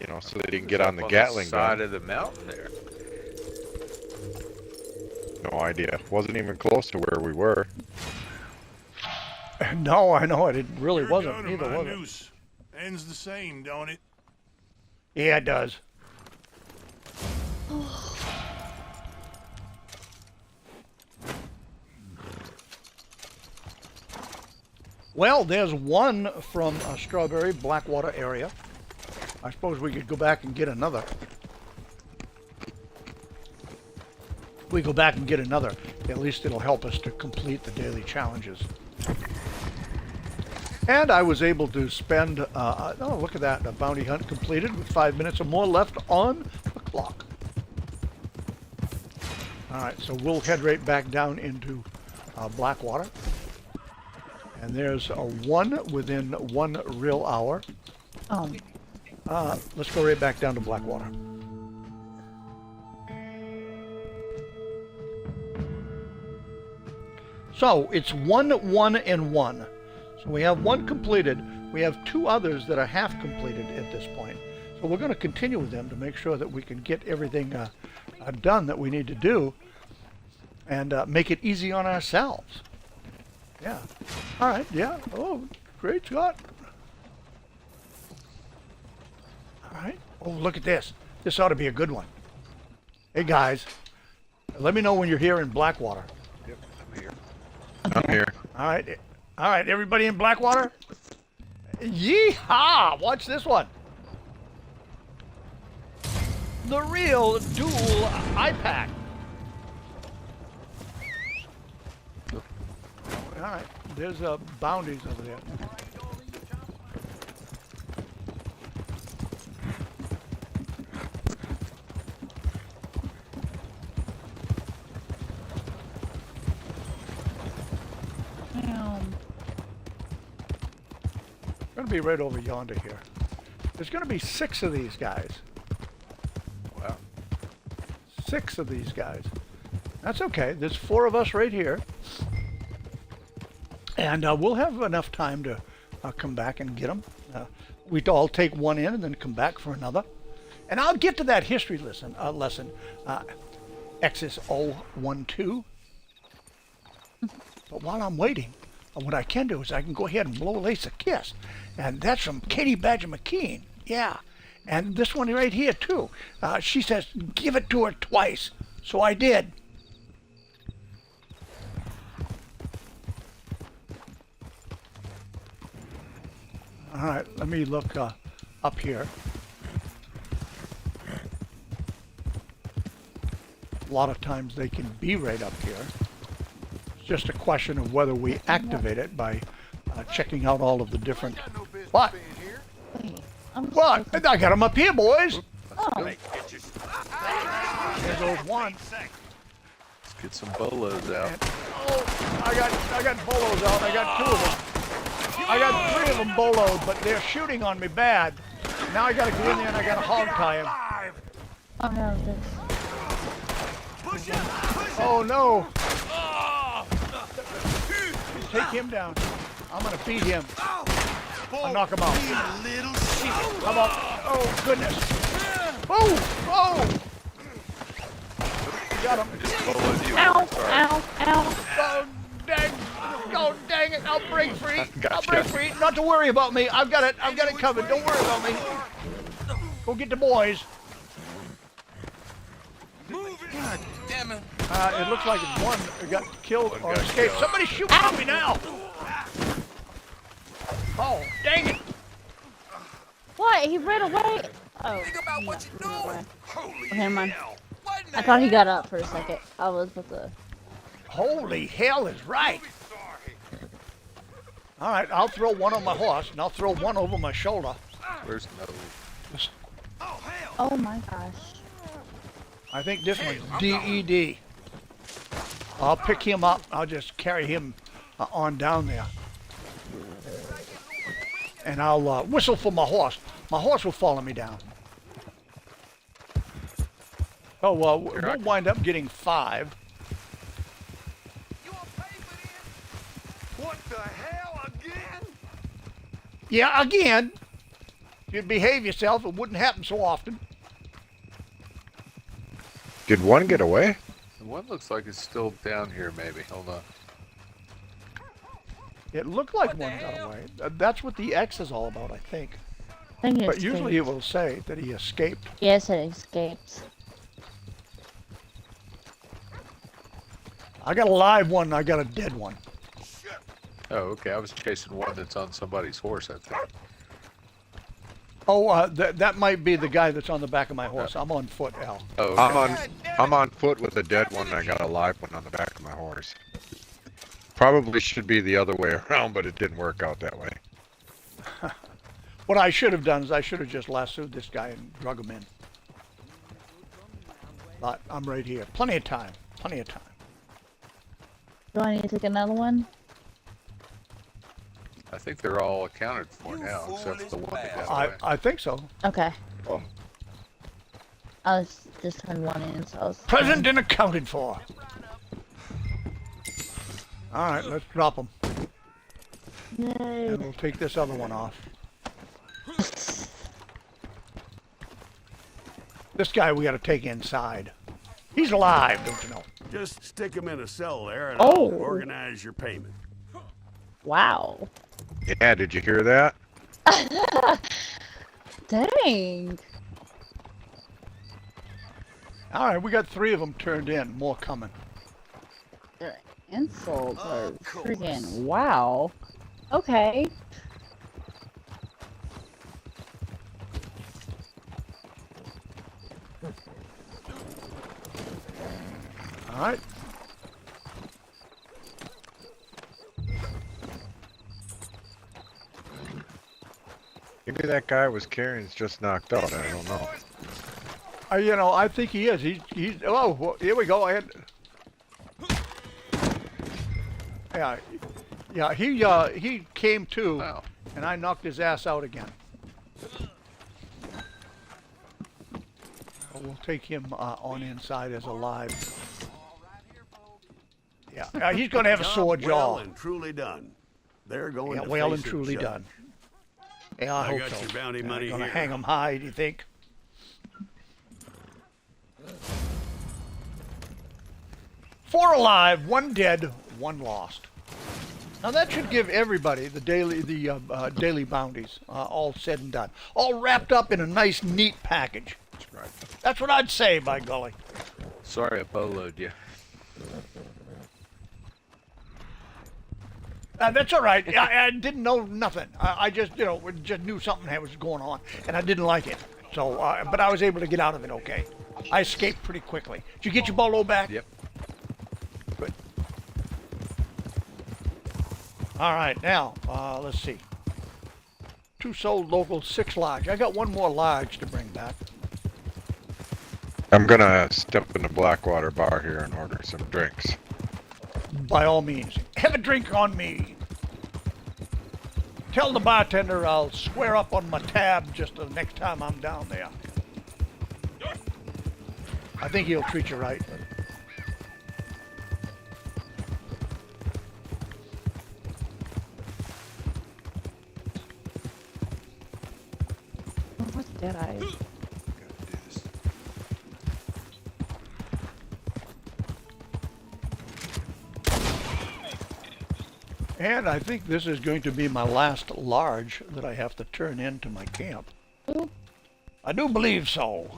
you know, so they didn't get on the Up Gatling side gun. of the mountain there. No idea. Wasn't even close to where we were. No, I know it really Your wasn't gun or either, my was it? noose? Ends the same, don't it? Yeah, it does. Well, there's one from Strawberry, Blackwater area. I suppose we could go back and get another. We go back and get another. At least it'll help us to complete the daily challenges. And I was able to spend, oh, look at that, a bounty hunt completed with 5 minutes or more left on the clock. All right, so we'll head right back down into Blackwater. And there's a 1 within 1 real hour. Oh. Let's go right back down to Blackwater. So it's 1, 1, and 1. So we have 1 completed. We have 2 others that are half completed at this point. So we're going to continue with them to make sure that we can get everything done that we need to do and make it easy on ourselves. Yeah. All right. Yeah. Oh, great shot. All right. Oh, look at this. This ought to be a good one. Hey, guys. Let me know when you're here in Blackwater. Yep, I'm here. I'm here. All right. All right. Everybody in Blackwater? Yeehaw! Watch this one. The real dual iPack. All right. There's bounties over there. Going to be right over yonder here. There's going to be 6 of these guys. Wow. 6 of these guys. That's okay. There's 4 of us right here. And we'll have enough time to come back and get them. We'd all take 1 in and then come back for another. And I'll get to that history lesson, XS012. But while I'm waiting, what I can do is I can go ahead and blow Lace a kiss. And that's from Katie Badger McKean. Yeah. And this one right here, too. She says, give it to her twice. So I did. All right, let me look up here. A lot of times they can be right up here. It's just a question of whether we activate it by checking out all of the different... What? What? I got them up here, boys. Oh. There goes 1. Let's get some bolos out. And, oh, I got bolos out. I got 2 of them. I got 3 of them boloed, but they're shooting on me bad. Now I got to go in there and I got to hog tie them. Oh no, this. Oh no! Take him down. I'm gonna feed him. I'll knock him out. How about? Oh goodness! Oh! Oh! Got him. Boloed you. Ow! Sorry. Ow! Ow! Oh dang! Oh dang it! I'll break free. Gotcha. I'll break free. Not to worry about me. I've got it. I've got it covered. Don't worry about me. Go get the boys. God damn it. It looks like one got killed One or got escaped. killed. Somebody's shooting at me now. Oh dang it! What? He ran away. Oh. Think about what he you're ran away. doing. Holy Okay, never mind. hell. What in I the thought he got up for a second. I was about to. Holy hell is right. All right, I'll throw 1 on my horse, and I'll throw 1 over my shoulder. Where's no? Oh, hell. Oh my gosh. I think this one's DED. I'll pick him up. I'll just carry him on down there. And I'll whistle for my horse. My horse will follow me down. Oh, well, we'll wind up getting 5. What the hell again? Yeah, again. If you'd behave yourself, it wouldn't happen so often. Did one get away? And one looks like it's still down here, maybe. Hold on. It looked like one got away. That's what the X is all about, I think. I think But it's usually it will say that he escaped. Yes, it escapes. I got a live one, I got a dead one. Oh, okay. I was chasing one that's on somebody's horse, I think. Oh, that might be the guy that's on the back of my horse. I'm on foot, Al. Oh, okay. I'm on foot with a dead one, and I got a live one on the back of my horse. Probably should be the other way around, but it didn't work out that way. What I should have done is I should have just lassoed this guy and drug him in. But I'm right here. Plenty of time. Plenty of time. Do I need to take another one? I think they're all accounted for now, except for the one that got away. I think so. Okay. Oh. I was just turned one in, so I was... Present and accounted for. Alright, let's drop him. Yay. And we'll take this other one off. This guy we gotta take inside. He's alive, don't you know? Just stick him in a cell there and Oh. I'll organize your payment. Wow. Yeah, did you hear that? Dang. Alright, we got 3 of them turned in. More coming. Their insults are freaking wow. Okay. Alright. Maybe that guy was carrying is just knocked out. I don't know. You know, I think he is. He's. Oh, well, here we go. Yeah. He came to, Wow. and I knocked his ass out again. We'll take him on inside as alive. Yeah, he's going to have a sore jaw. Well and truly done. They're going Yeah, to well face and a truly judge. done. Yeah, I hope got so. your bounty Yeah, money gonna here. hang him high, do you think? 4 alive, 1 dead, 1 lost. Now that should give everybody the daily bounties all said and done, all wrapped up in a nice, neat package. That's right. That's what I'd say, by golly. Sorry I boloed you. That's all right. I didn't know nothing. I just, just knew something was going on, and I didn't like it. So, but I was able to get out of it okay. I escaped pretty quickly. Did you get your bolo back? Yep. Good. All right, now, let's see. 2 sold local, 6 large. I got 1 more large to bring back. I'm gonna step in the Blackwater bar here and order some drinks. By all means, have a drink on me. Tell the bartender I'll square up on my tab just the next time I'm down there. I think he'll treat you right. Oh, what's Dead Eyes? And I think this is going to be my last large that I have to turn into my camp. Ooh. I do believe so.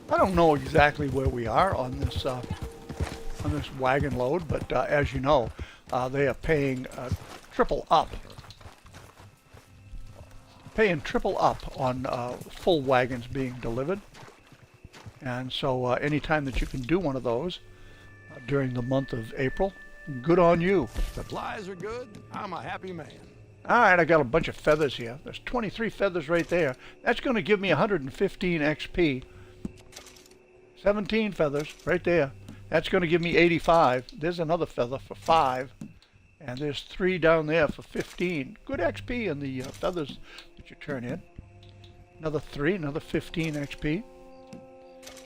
I don't know exactly where we are on this wagon load, but as you know, they are paying triple up. Paying triple up on full wagons being delivered. And so anytime that you can do one of those during the month of April, Good on you. Supplies are good. I'm a happy man. All right, I got a bunch of feathers here. There's 23 feathers right there. That's going to give me 115 XP. 17 feathers right there. That's going to give me 85. There's another feather for 5. And there's 3 down there for 15. Good XP in the feathers that you turn in. Another 3, another 15 XP.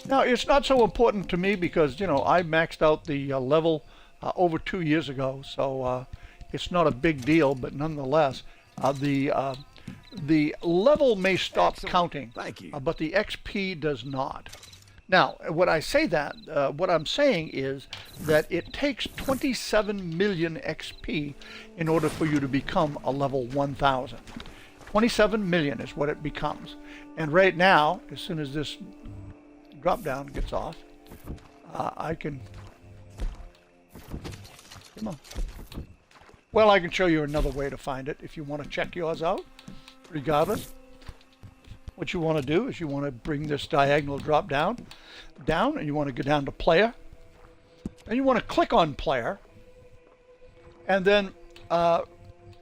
Now, it's not so important to me because, you know, I maxed out the level over 2 years ago. So it's not a big deal, but nonetheless, the level may stop counting. Thank you. But the XP does not. Now, when I say that, what I'm saying is that it takes 27 million XP in order for you to become a level 1000. 27 million is what it becomes. And right now, as soon as this drop down gets off, I can... Come on. Well, I can show you another way to find it if you want to check yours out. Regardless, what you want to do is you want to bring this diagonal drop down, and you want to go down to player, and you want to click on player, and then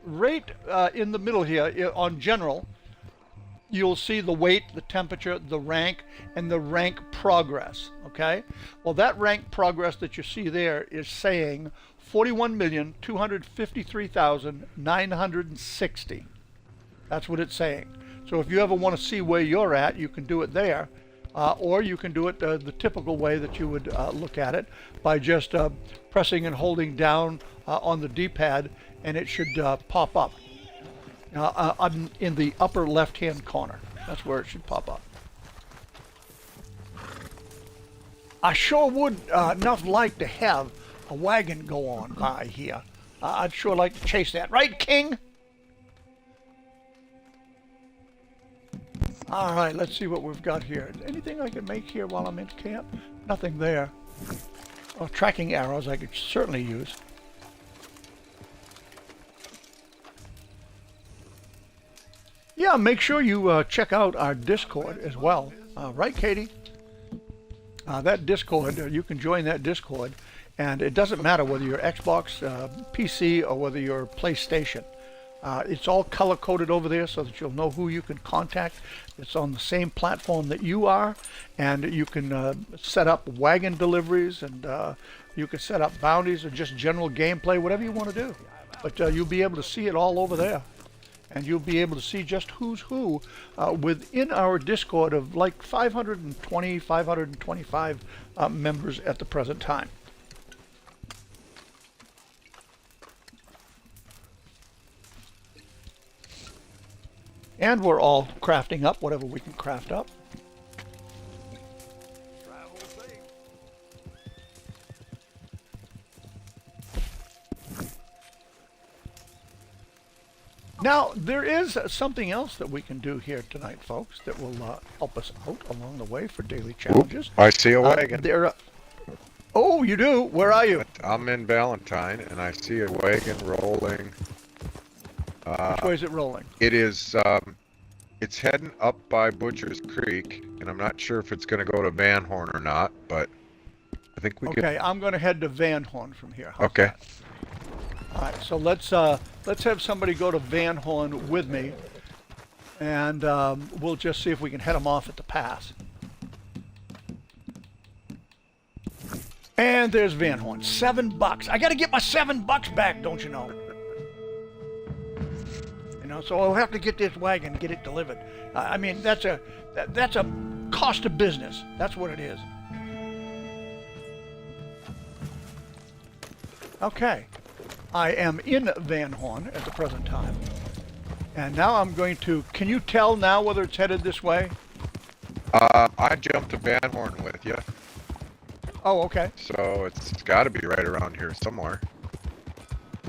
right in the middle here on general, you'll see the weight, the temperature, the rank, and the rank progress. Okay, well, that rank progress that you see there is saying 41,253,960. That's what it's saying. So if you ever want to see where you're at, you can do it there, or you can do it the typical way that you would look at it by just pressing and holding down on the D-pad, and it should pop up. I'm in the upper left-hand corner. That's where it should pop up. I sure would enough like to have a wagon go on by here. I'd sure like to chase that. Right, King? All right, let's see what we've got here. Anything I can make here while I'm in camp? Nothing there. Well, tracking arrows I could certainly use. Yeah, make sure you check out our Discord as well. Right, Katie? That Discord, you can join that Discord. And it doesn't matter whether you're Xbox, PC, or whether you're PlayStation. It's all color-coded over there so that you'll know who you can contact. It's on the same platform that you are, and you can set up wagon deliveries, and you can set up bounties or just general gameplay, whatever you want to do. But you'll be able to see it all over there. And you'll be able to see just who's who within our Discord of like 520, 525 members at the present time. And we're all crafting up whatever we can craft up. Travel safe. Now, there is something else that we can do here tonight, folks, that will help us out along the way for daily challenges. I see a wagon. Oh, you do? Where are you? I'm in Valentine, and I see a wagon rolling. Which way is it rolling? It is, it's heading up by Butcher's Creek, and I'm not sure if it's going to go to Van Horn or not, but I think we could... Okay, I'm going to head to Van Horn from here. How's Okay. that? All right, so let's have somebody go to Van Horn with me, and we'll just see if we can head them off at the pass. And there's Van Horn, $7. I got to get my $7 back, don't you know? You know, so I'll have to get this wagon, get it delivered. I mean, that's a cost of business. That's what it is. Okay. I am in Van Horn at the present time. And now I'm going to... Can you tell now whether it's headed this way? I jumped to Van Horn with you, Oh, okay. so it's got to be right around here somewhere.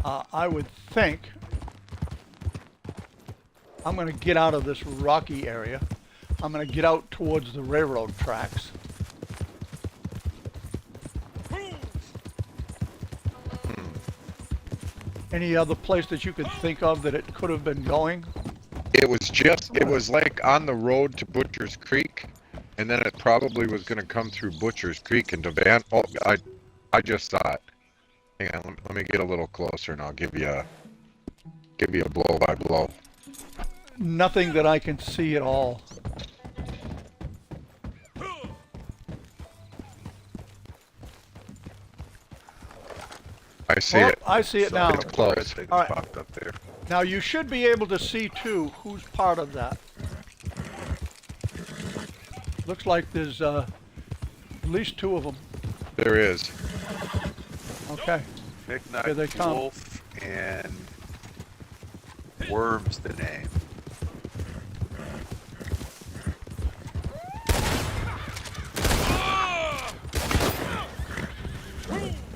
I would think... I'm going to get out of this rocky area. I'm going to get out towards the railroad tracks. Any other place that you could think of that it could have been going? It was like on the road to Butcher's Creek, and then it probably was going to come through Butcher's Creek into Van... Oh, I just saw it. Hang on, let me get a little closer and I'll give you a blow by blow. Nothing that I can see at all. I see Oh, it. I see it now. It's close. Red thing All right. popped up there. Now you should be able to see too who's part of that. Looks like there's at least 2 of them. There is. Okay. Midnight Here they come. Wolf and Worm's the name.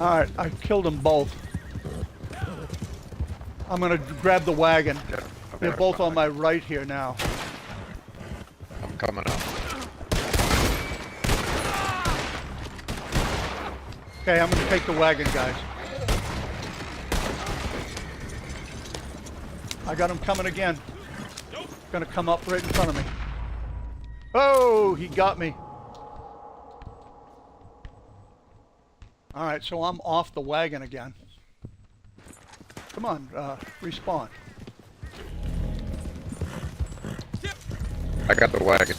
Alright, I killed them both. I'm gonna grab the wagon. Yeah, They're both on my right here now. I'm coming up. Okay, I'm gonna take the wagon, guys. I got him coming again. Gonna come up right in front of me. Oh, he got me. Alright, so I'm off the wagon again. Come on, respawn. I got the wagon.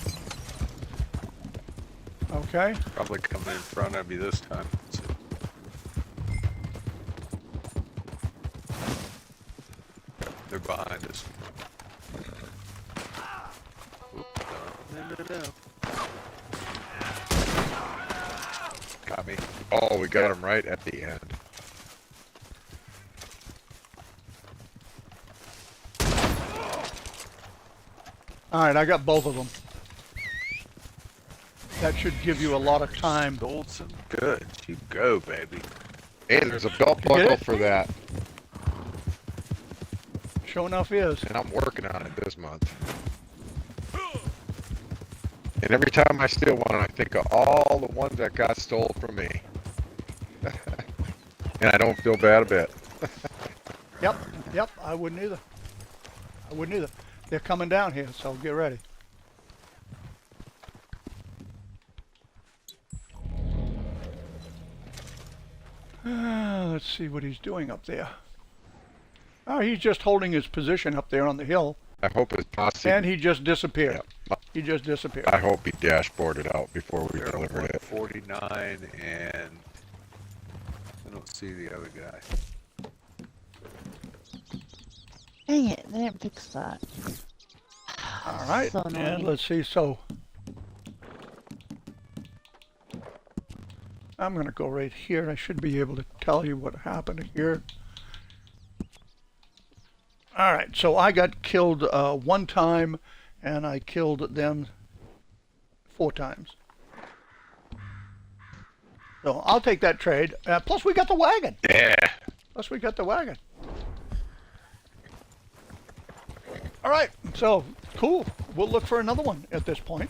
Okay. Probably coming in front of you this time. So, they're behind us. Oop, no. Got me. Oh, we got him right at the end. Alright, I got both of them. That should give you a lot of time. Goldson, good. You go, baby. Hey, there's a belt You get buckle it? for that. Sure enough is. And I'm working on it this month. And every time I steal one, I think of all the ones that got stole from me. And I don't feel bad a bit. Yep, I wouldn't either. I wouldn't either. They're coming down here, so get ready. Let's see what he's doing up there. Oh, he's just holding his position up there on the hill, I hope his posse... and he just disappeared. Yeah. He just disappeared. I hope he dashboarded out before we They're delivered it. 149 and I don't see the other guy. Dang it, they didn't fix that. All right, So and annoying. let's see. So I'm going to go right here. I should be able to tell you what happened here. All right, so I got killed 1 time, and I killed them 4 times. So I'll take that trade. Plus, we got the wagon. Yeah. Plus, we got the wagon. All right, so cool. We'll look for another one at this point.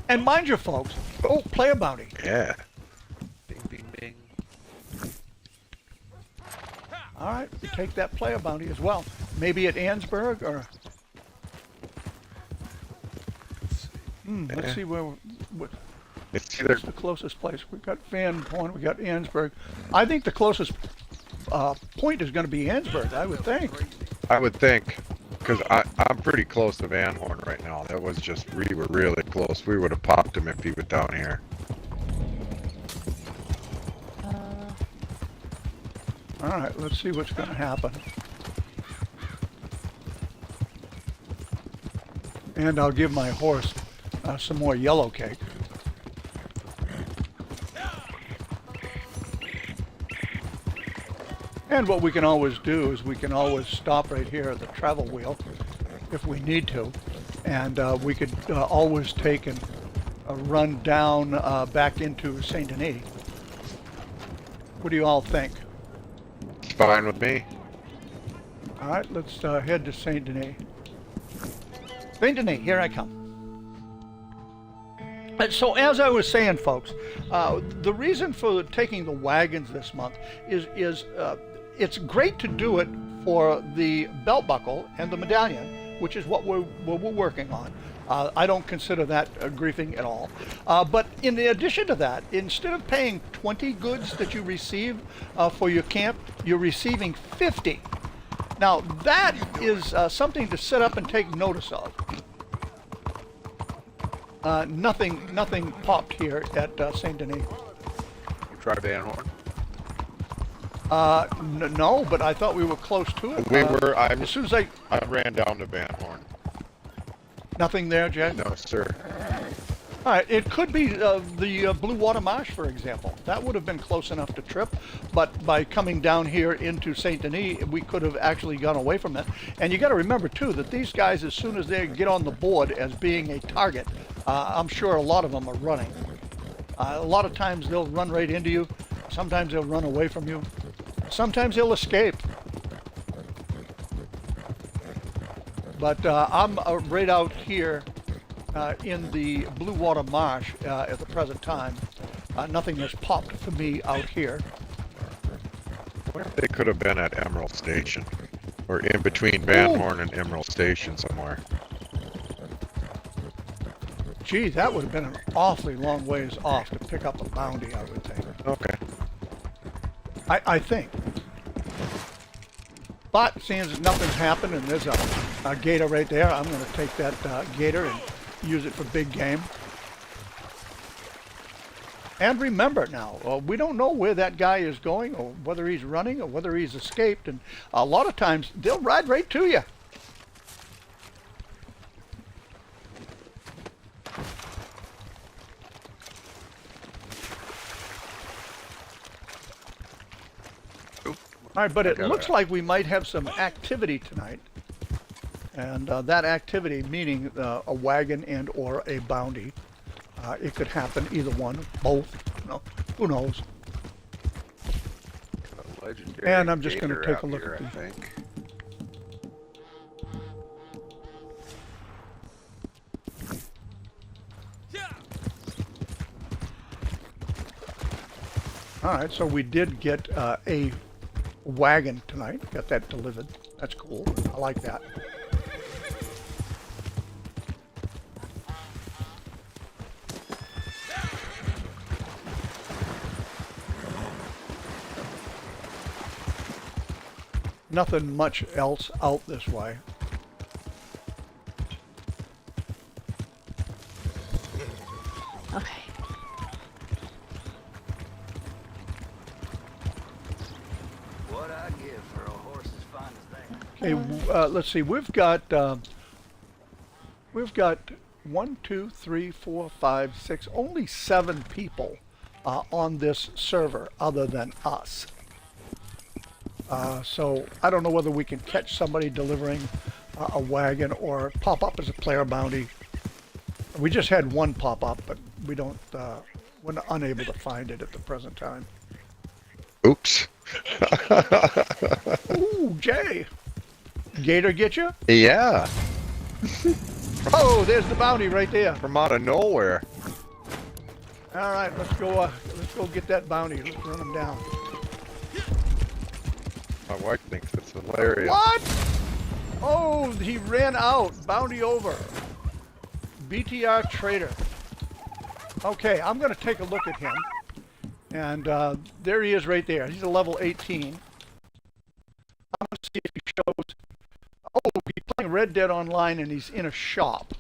And mind you, folks. Oh, player bounty. Yeah. Bing, bing, bing. All right, we take that player bounty as well. Maybe at Annesburg or. Let's see what's It's either... the closest place. We've got Van Horn, we got Annesburg. I think the closest point is going to be Annesburg, I would think. I would think, because I'm pretty close to Van Horn right now. That was just, we were really close. We would have popped him if he was down here. All right, let's see what's going to happen. And I'll give my horse some more yellow cake. And what we can always do is we can always stop right here at the travel wheel if we need to. And we could always take and run down back into Saint Denis. What do you all think? It's fine with me. All right, let's head to Saint Denis. Saint Denis, here I come. So as I was saying, folks, the reason for taking the wagons this month is it's great to do it for the belt buckle and the medallion, which is what we're working on. I don't consider that griefing at all. But in addition to that, instead of paying 20 goods that you receive for your camp, you're receiving 50. Now that is something to sit up and take notice of. Nothing popped here at Saint Denis. You try Van Horn? No, but I thought we were close to it. We were. As soon as I ran down to Van Horn. nothing there, Jay. No, sir. All right, it could be the Blue Water Marsh, for example. That would have been close enough to trip, but by coming down here into Saint Denis, we could have actually gone away from it. And you got to remember too that these guys, as soon as they get on the board as being a target, I'm sure a lot of them are running. A lot of times they'll run right into you. Sometimes they'll run away from you. Sometimes they'll escape. But I'm right out here in the Blue Water Marsh at the present time. Nothing has popped for me out here. I wonder if they could have been at Emerald Station. Or in between Van Horn and Emerald Station somewhere. Gee, that would have been an awfully long ways off to pick up a bounty, I would think. Okay. I think. But seeing as nothing's happened and there's a gator right there, I'm going to take that gator and use it for big game. And remember now, we don't know where that guy is going or whether he's running or whether he's escaped. And a lot of times they'll ride right to you. All right, but it looks like we might have some activity tonight. And that activity meaning a wagon and or a bounty. It could happen either one, both, you know, who knows. And I'm just going to take a look at the... All right, so we did get a wagon tonight. Got that delivered. That's cool. I like that. Nothing much else out this way. Okay. What I give for a horse as fine as that. Okay, let's see. We've got 1, 2, 3, 4, 5, 6, only 7 people on this server other than us. So I don't know whether we can catch somebody delivering a wagon or pop up as a player bounty. We just had one pop up, but we don't. We're unable to find it at the present time. Oops. Ooh, Jay. Gator get you? Yeah. Oh, there's the bounty right there. From out of nowhere. All right, let's go get that bounty. Let's run him down. My wife thinks it's hilarious. What? Oh, he ran out. Bounty over. BTR Trader. Okay, I'm going to take a look at him. And there he is right there. He's a level 18. I'm going to see if he shows... Oh, he's playing Red Dead Online and he's in a shop.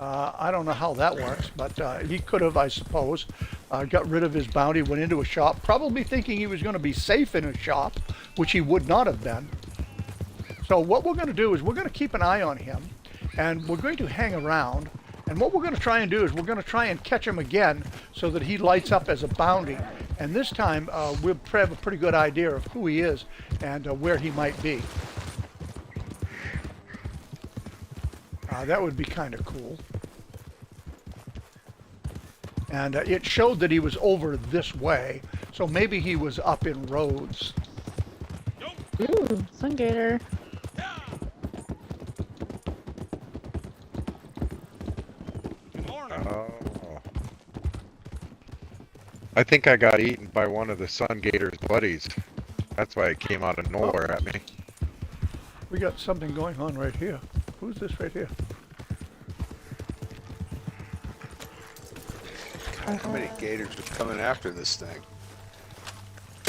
I don't know how that works, but he could have, I suppose, got rid of his bounty, went into a shop, probably thinking he was going to be safe in a shop, which he would not have been. So what we're going to do is we're going to keep an eye on him, and we're going to hang around, and what we're going to try and do is we're going to try and catch him again so that he lights up as a bounty. And this time we'll have a pretty good idea of who he is and where he might be. That would be kind of cool. And it showed that he was over this way, so maybe he was up in Rhodes. Ooh, Sun Gator. Oh. I think I got eaten by one of the Sun Gator's buddies. That's why it came out of nowhere at me. We got something going on right here. Who's this right here? How many gators are coming after this thing?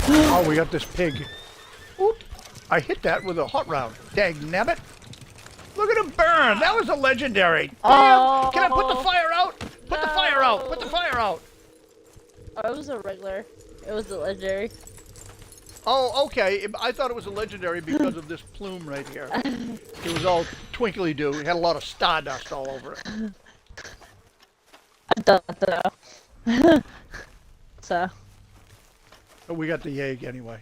Oh, we got this pig. Oop. I hit that with a hot round. Dag nabbit. Look at him burn. That was a legendary. Damn. Oh. Can I put the fire out? Put the fire out. Put the fire out. Oh, it was a regular. It was a legendary. Oh, okay. I thought it was a legendary because of this plume right here. It was all twinkly do. It had a lot of stardust all over it. I thought so. So. But we got the egg anyway.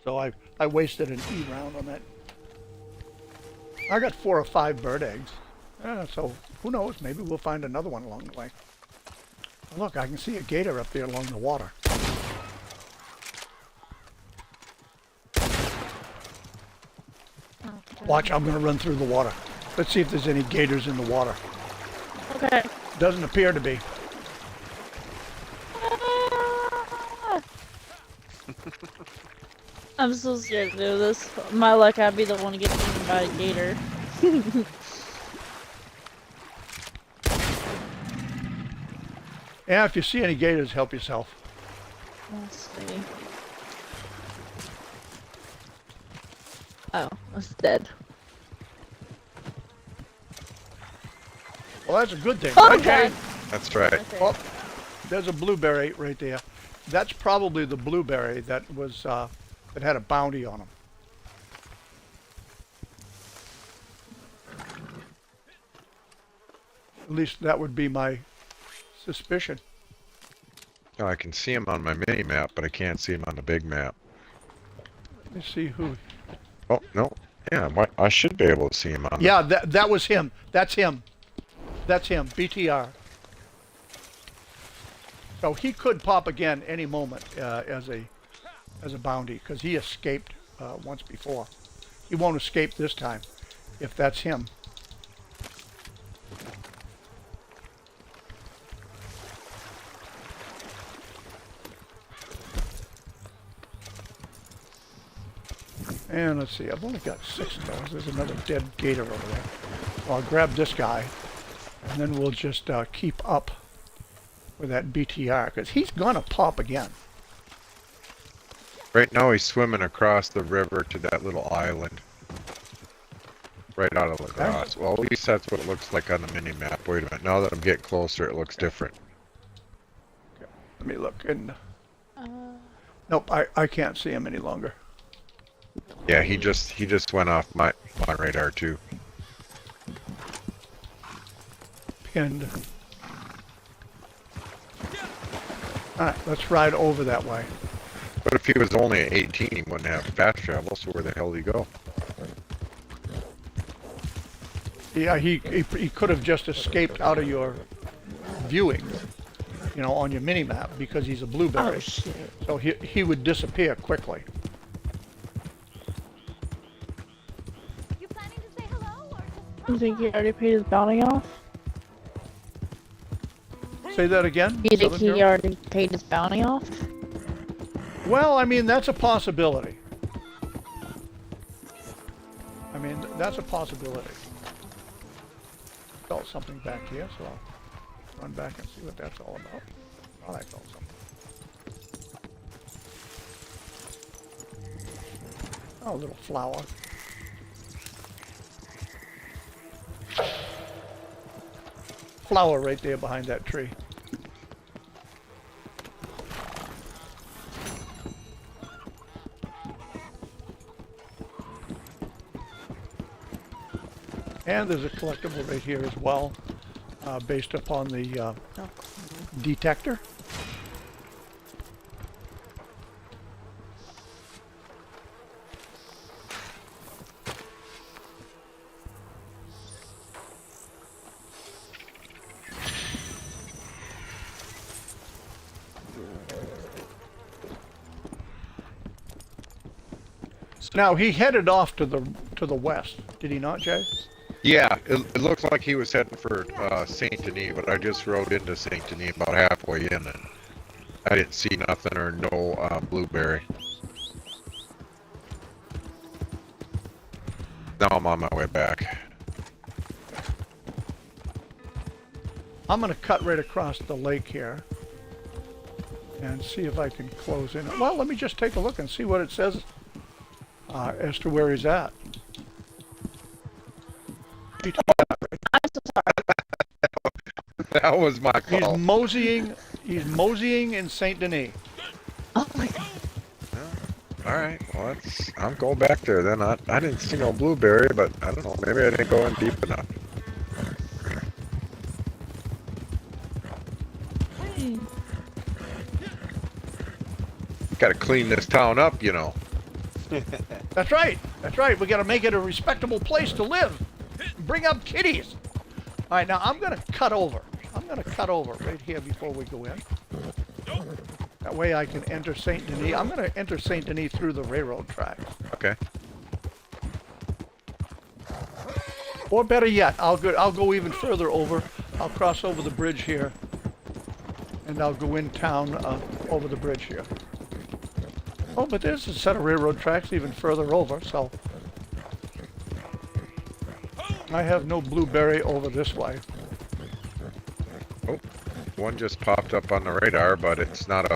So I wasted an E round on that. I got 4 or 5 bird eggs. So who knows? Maybe we'll find another one along the way. Look, I can see a gator up there along the water. Watch, I'm going to run through the water. Let's see if there's any gators in the water. Okay. Doesn't appear to be. I'm so scared to do this. My luck, I'd be the one to get eaten by a gator. Yeah, if you see any gators, help yourself. Let's see. Oh, it's dead. Well, that's a good thing. Oh, Okay. God. That's right. Okay. Well, there's a blueberry right there. That's probably the blueberry that was that had a bounty on him. At least that would be my suspicion. No, I can see him on my mini map, but I can't see him on the big map. Let me see who. Oh no, yeah, I should be able to see him on. Yeah, that was him. That's him. That's him. BTR. So he could pop again any moment as a bounty because he escaped once before. He won't escape this time if that's him. And let's see, I've only got 6 of those. There's another dead gator over there. So I'll grab this guy, and then we'll just keep up with that BTR, because he's gonna pop again. Right now he's swimming across the river to that little island. Right out of the grass. Well, at least that's what it looks like on the mini map. Wait a minute, now that I'm getting closer, it looks different. Okay, let me look, and nope, I can't see him any longer. Yeah, he just went off my radar too. Pinned. Alright, let's ride over that way. But if he was only at 18, he wouldn't have fast travel, so where the hell did he go? Yeah, he could have just escaped out of your viewing, you know, on your mini-map, because he's a blueberry. Oh, shit. So he would disappear quickly. You planning to say hello or just You think he already paid his bounty off? Say that again? You think Southern he Girl? already paid his bounty off? Well, I mean, that's a possibility. I mean, that's a possibility. Felt something back here, so I'll run back and see what that's all about. Oh, I felt something. Oh, a little flower. Flower right there behind that tree. And there's a collectible right here as well, based upon the detector. Now he headed off to the west, did he not, Jay? Yeah, it looks like he was heading for Saint Denis, but I just rode into Saint Denis about halfway in, and I didn't see nothing or no blueberry. Now I'm on my way back. I'm going to cut right across the lake here and see if I can close in. Well, let me just take a look and see what it says as to where he's at. That was my He's call. He's moseying in Saint Denis. Oh my god. All right, well, I'm going back there then. I didn't see no blueberry, but I don't know. Maybe I didn't go in deep enough. Got to clean this town up, you know. That's right. That's right. We got to make it a respectable place to live. Bring up kitties. All right, now I'm going to cut over. I'm going to cut over right here before we go in. That way I can enter Saint Denis. I'm going to enter Saint Denis through the railroad tracks. Okay. Or better yet, I'll go even further over. I'll cross over the bridge here, and I'll go in town over the bridge here. Oh, but there's a set of railroad tracks even further over, so I have no blueberry over this way. Oh, one just popped up on the radar, but it's not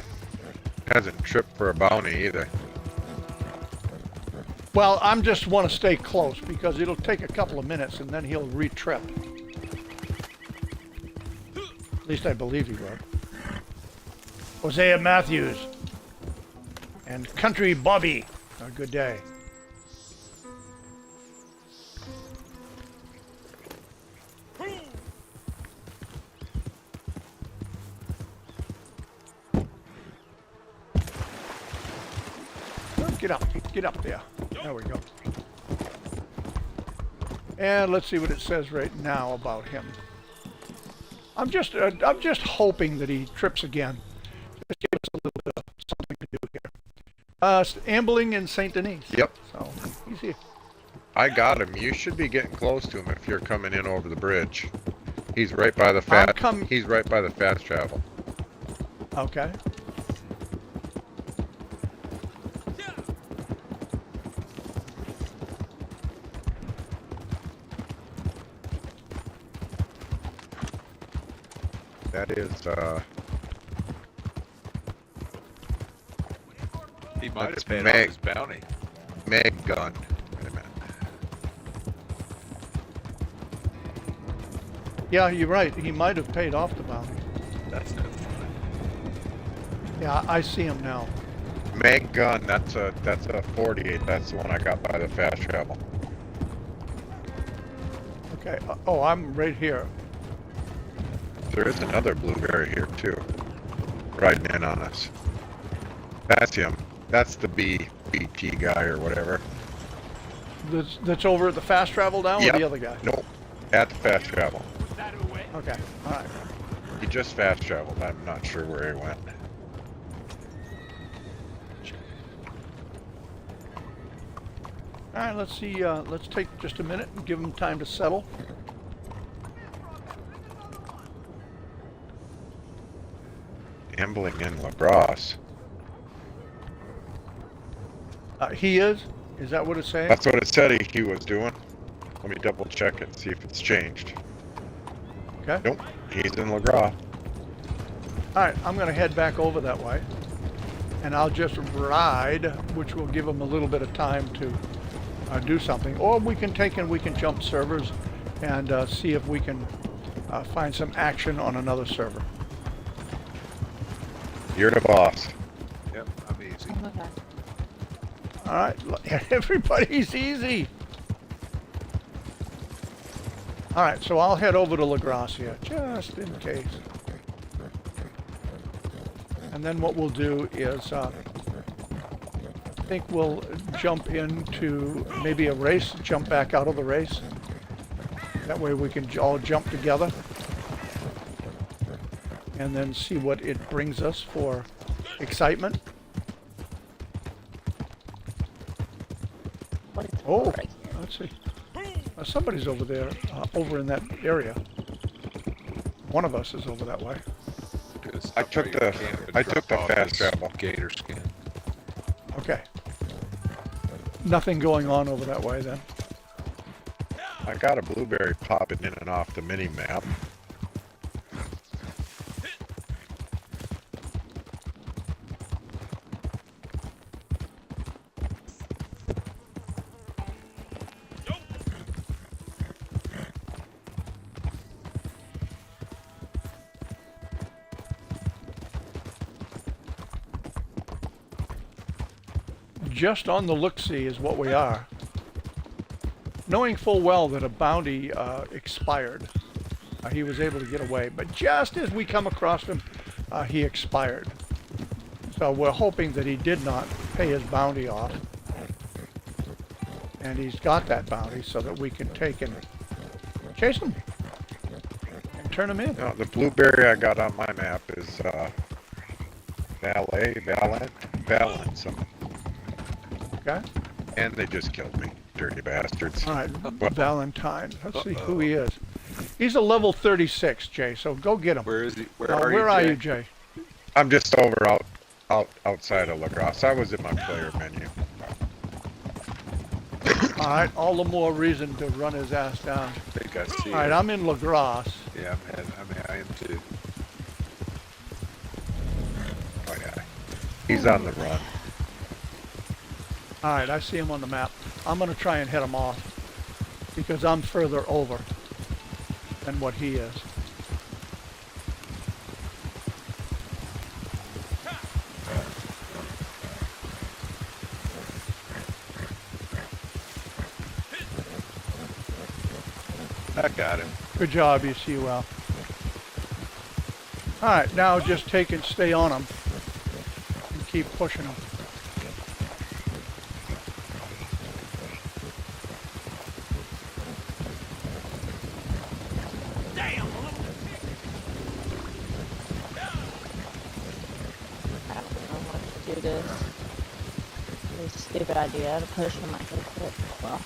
hasn't tripped for a bounty either. Well, I'm just want to stay close because it'll take a couple of minutes and then he'll re-trip. At least I believe he will. Hosea Matthews and Country Bobby. A good day. Get up there. There we go. And let's see what it says right now about him. I'm just hoping that he trips again. Just give us a little bit of something to do here. Ambling in Saint Denis. Yep. So he's here. I got him. You should be getting close to him if you're coming in over the bridge. He's right by the He's right by the fast travel. Okay. That is, He might That's have paid off Meg. his bounty. Meg gun. Wait a minute. Yeah, you're right. He might have paid off the bounty. That's no fun. Yeah, I see him now. Meg gun, that's a 48. That's the one I got by the fast travel. Okay. Oh, I'm right here. There is another blueberry here too, riding in on us. That's him. That's the BT guy or whatever. That's over at the fast travel now, Yep. or the other guy? Nope, at the fast travel. Okay. All right. He just fast traveled. I'm not sure where he went. All right. Let's see. Let's take just a minute and give him time to settle. Ambling in Lacrosse. He is? Is that what it's saying? That's what it said he was doing. Let me double check it, see if it's changed. Okay. Nope, he's in Lacrosse. All right. I'm going to head back over that way, and I'll just ride, which will give him a little bit of time to do something. Or we can jump servers and see if we can find some action on another server. You're the boss. Yep, I'm easy. Okay. All right, everybody's easy. All right, so I'll head over to Lacrosse here, just in case. And then what we'll do is, I think we'll jump into maybe a race, jump back out of the race. That way we can all jump together. And then see what it brings us for excitement. What is Oh, right here? let's see. Somebody's over there, over in that area. One of us is over that way. I took the fast travel. Gator skin. Okay. Nothing going on over that way then. I got a blueberry popping in and off the mini map. just on the look-see is what we are. Knowing full well that a bounty expired. He was able to get away, but just as we come across him, he expired. So we're hoping that he did not pay his bounty off. And he's got that bounty so that we can take and chase him and turn him in. No, the blueberry I got on my map is Valence. Okay? And they just killed me, dirty bastards. All right, Valentine. Let's see who he is. He's a level 36, Jay, so go get him. Where is he? Where are you, Jay? I'm just over outside of Lagros. I was in my player menu. All right, all the more reason to run his ass down. I think I see All right, him. I'm in Lagros. Yeah, I am too. Oh yeah, he's on the run. All right, I see him on the map. I'm going to try and head him off because I'm further over than what he is. I got him. Good job, you see well. All right, now just take and stay on him and keep pushing him. Do this. It's a stupid idea to push him like this. Well,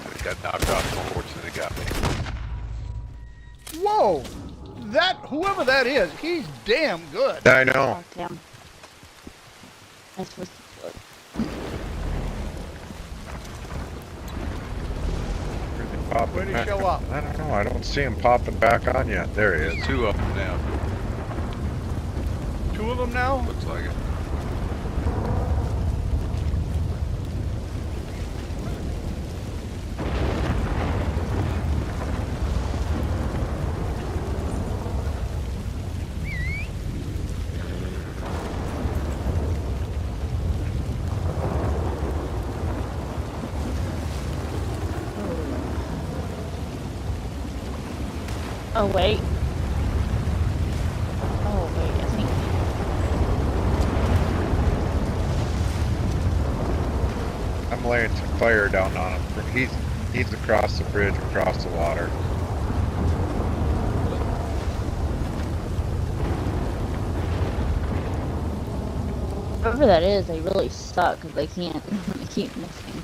I got knocked off. Unfortunately, they got me. Whoa! Whoever that is, he's damn good. I know. fuck him. That's what's Where'd he show up? I don't know. I don't see him popping back on yet. There he is. There's two of them now. Two of them now? Looks like it. Oh wait. Oh wait, I think. I'm laying some fire down on him. He's across the bridge, across the water. Whoever that is, they really suck because they can't. They keep missing.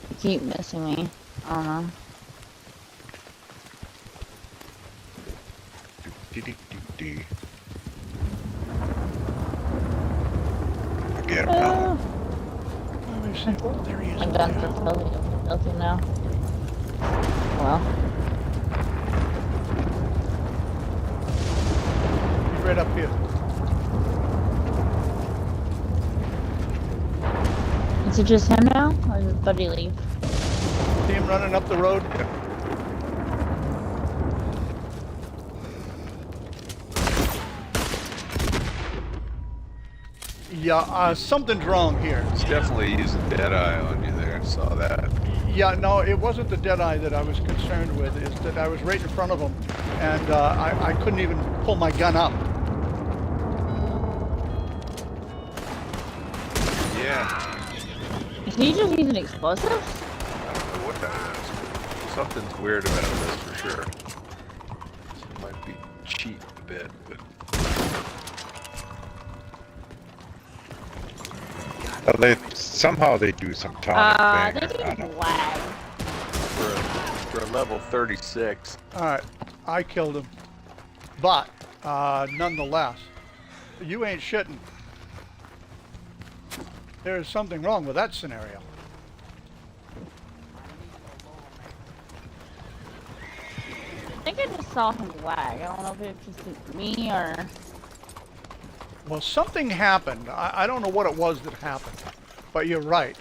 They keep missing me. I don't know. Dee. Get him now. Let me see. Oh, there he is. My guns are totally filthy now. Well, He's right up here. is it just him now, or does Buddy leave? See him running up the road? Yeah, something's wrong here. It's definitely using Deadeye on you there. I saw that. Yeah, no, it wasn't the Deadeye that I was concerned with. It's that I was right in front of him, and I couldn't even pull my gun up. Yeah. Is he just using explosives? I don't know what that is. Something's weird about this for sure. This might be cheating a bit, but Somehow they do some They tonic thing. I do don't know. lag. for a level 36. All right, I killed him, but nonetheless, you ain't shitting. There's something wrong with that scenario. I think I just saw him lag. I don't know if it's just me or. Well, something happened. I don't know what it was that happened, but you're right.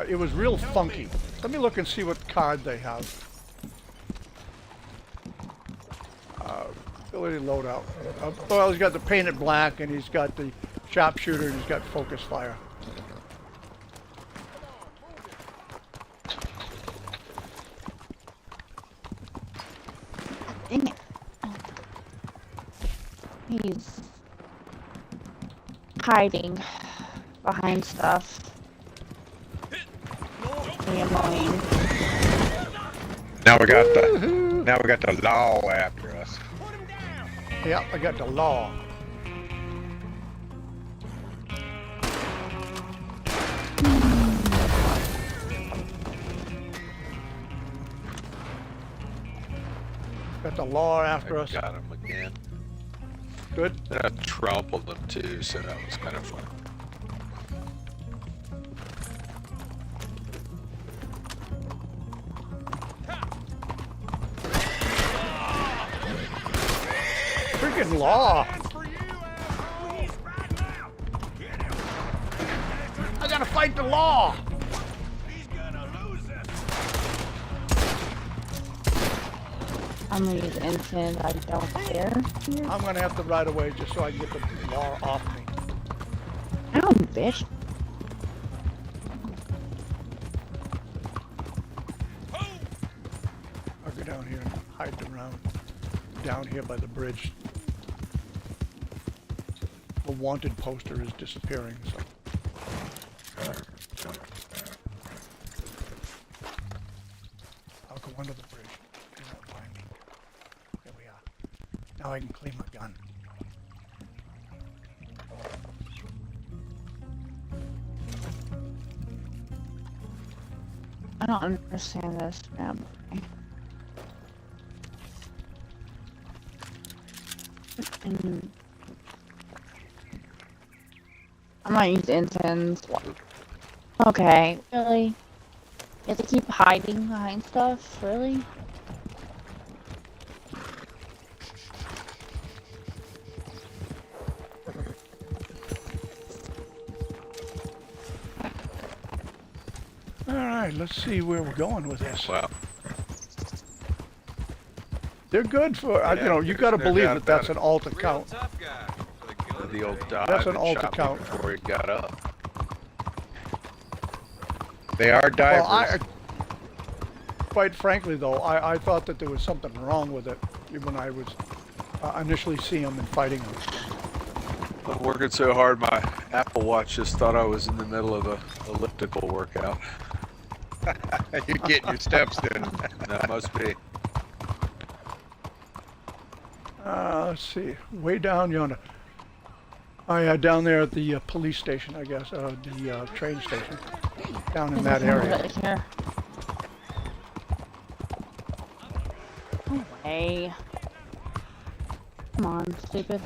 It was real funky. Let me look and see what card they have. Ability loadout. Well, he's got the painted black, and he's got the sharpshooter, and he's got focus fire. Dang it. He's hiding behind stuff. Pretty annoying. Now we got the law after us. Yeah, I got the law. Got the law after us. Got him again. Good. And I trampled them too, so that was kind of fun. Freaking law. I gotta fight the law. I'm gonna use instant. I don't care. I'm gonna have to ride away just so I can get the law off me. Ow, bitch. I'll go down here and hide around down here by the bridge. The wanted poster is disappearing, so. I'll go under the bridge. They won't find me. There we are. Now I can clean my gun. I don't understand this map. I'm not using incense. Okay, really? You have to keep hiding behind stuff? Really? Alright, let's see where we're going with this. Wow. They're good for, you know, you gotta no believe doubt that that's about an alt account. The old dive That's an and alt shot me account. before he got up. They are divers. Well, quite frankly though, I thought that there was something wrong with it when I was initially seeing them and fighting them. I'm working so hard, my Apple Watch just thought I was in the middle of a elliptical workout. You're getting your steps in. That must be. Let's see, way down yonder. Oh yeah, down there at the police station, I guess, the train station, down in that area. Right here. No way. Come on, stupid.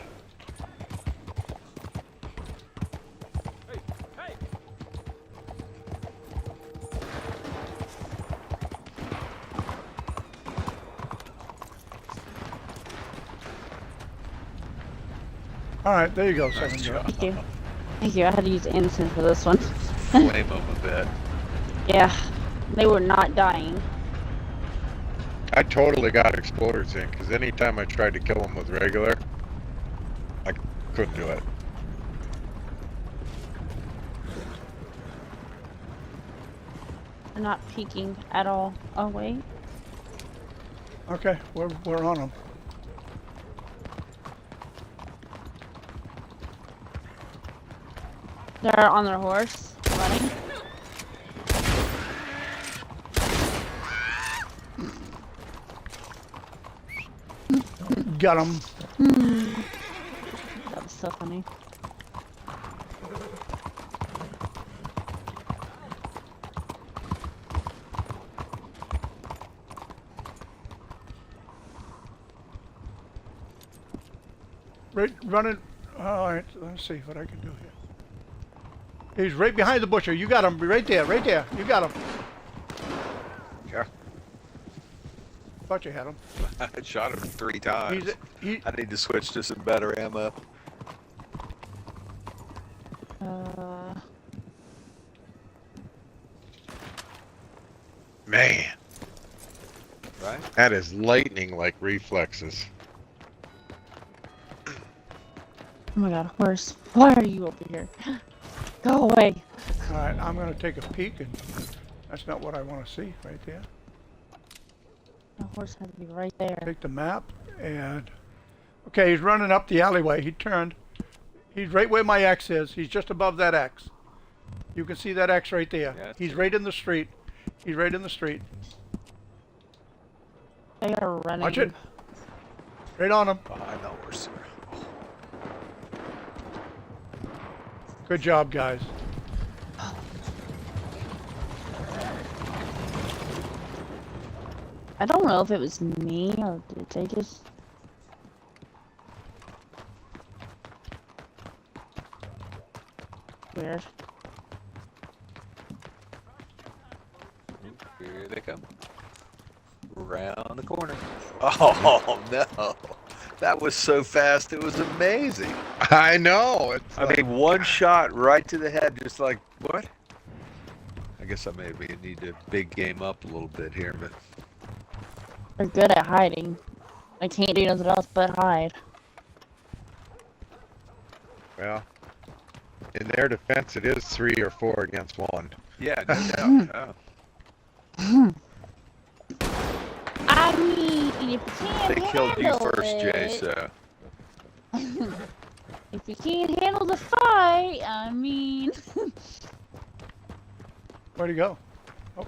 All right, there you go, Nice Seven Girl. job. Thank you. Thank you. I had to use instant for this one. Flame them a bit. Yeah, they were not dying. I totally got exploders in, because anytime I tried to kill them with regular, I couldn't do it. They're not peeking at all. Oh wait. Okay, we're on them. They're on their horse, running. Got them. That was so funny. Right, running. All right, let's see what I can do here. He's right behind the busher. You got him right there, right there. You got him. Yeah. Thought you had him. I shot him 3 times. I need to switch to some better ammo. Man, Right? that is lightning-like reflexes. Oh my god, horse. Why are you over here? Go away. All right, I'm going to take a peek, and that's not what I want to see right there. The horse has to be right there. Take the map, and okay, he's running up the alleyway. He turned. He's right where my X is. He's just above that X. You can see that X right there. Yeah, He's right in the street. He's right in the street. They are running. Watch it. Right on him. Behind the horse. Good job, guys. I don't know if it was me or did they just... Weird. Here they come. Round the corner. Oh no. That was so fast, it was amazing. I know. It's I mean, one shot right to the head, just like, what? I guess I maybe need to big game up a little bit here, but They're good at hiding. I can't do nothing else but hide. well, in their defense, it is 3 or 4 against 1. yeah, no doubt. Oh. I mean, if you can't They killed you handle first, Jay, it- so. If you can't handle the fight, I mean... Where'd he go? Oh,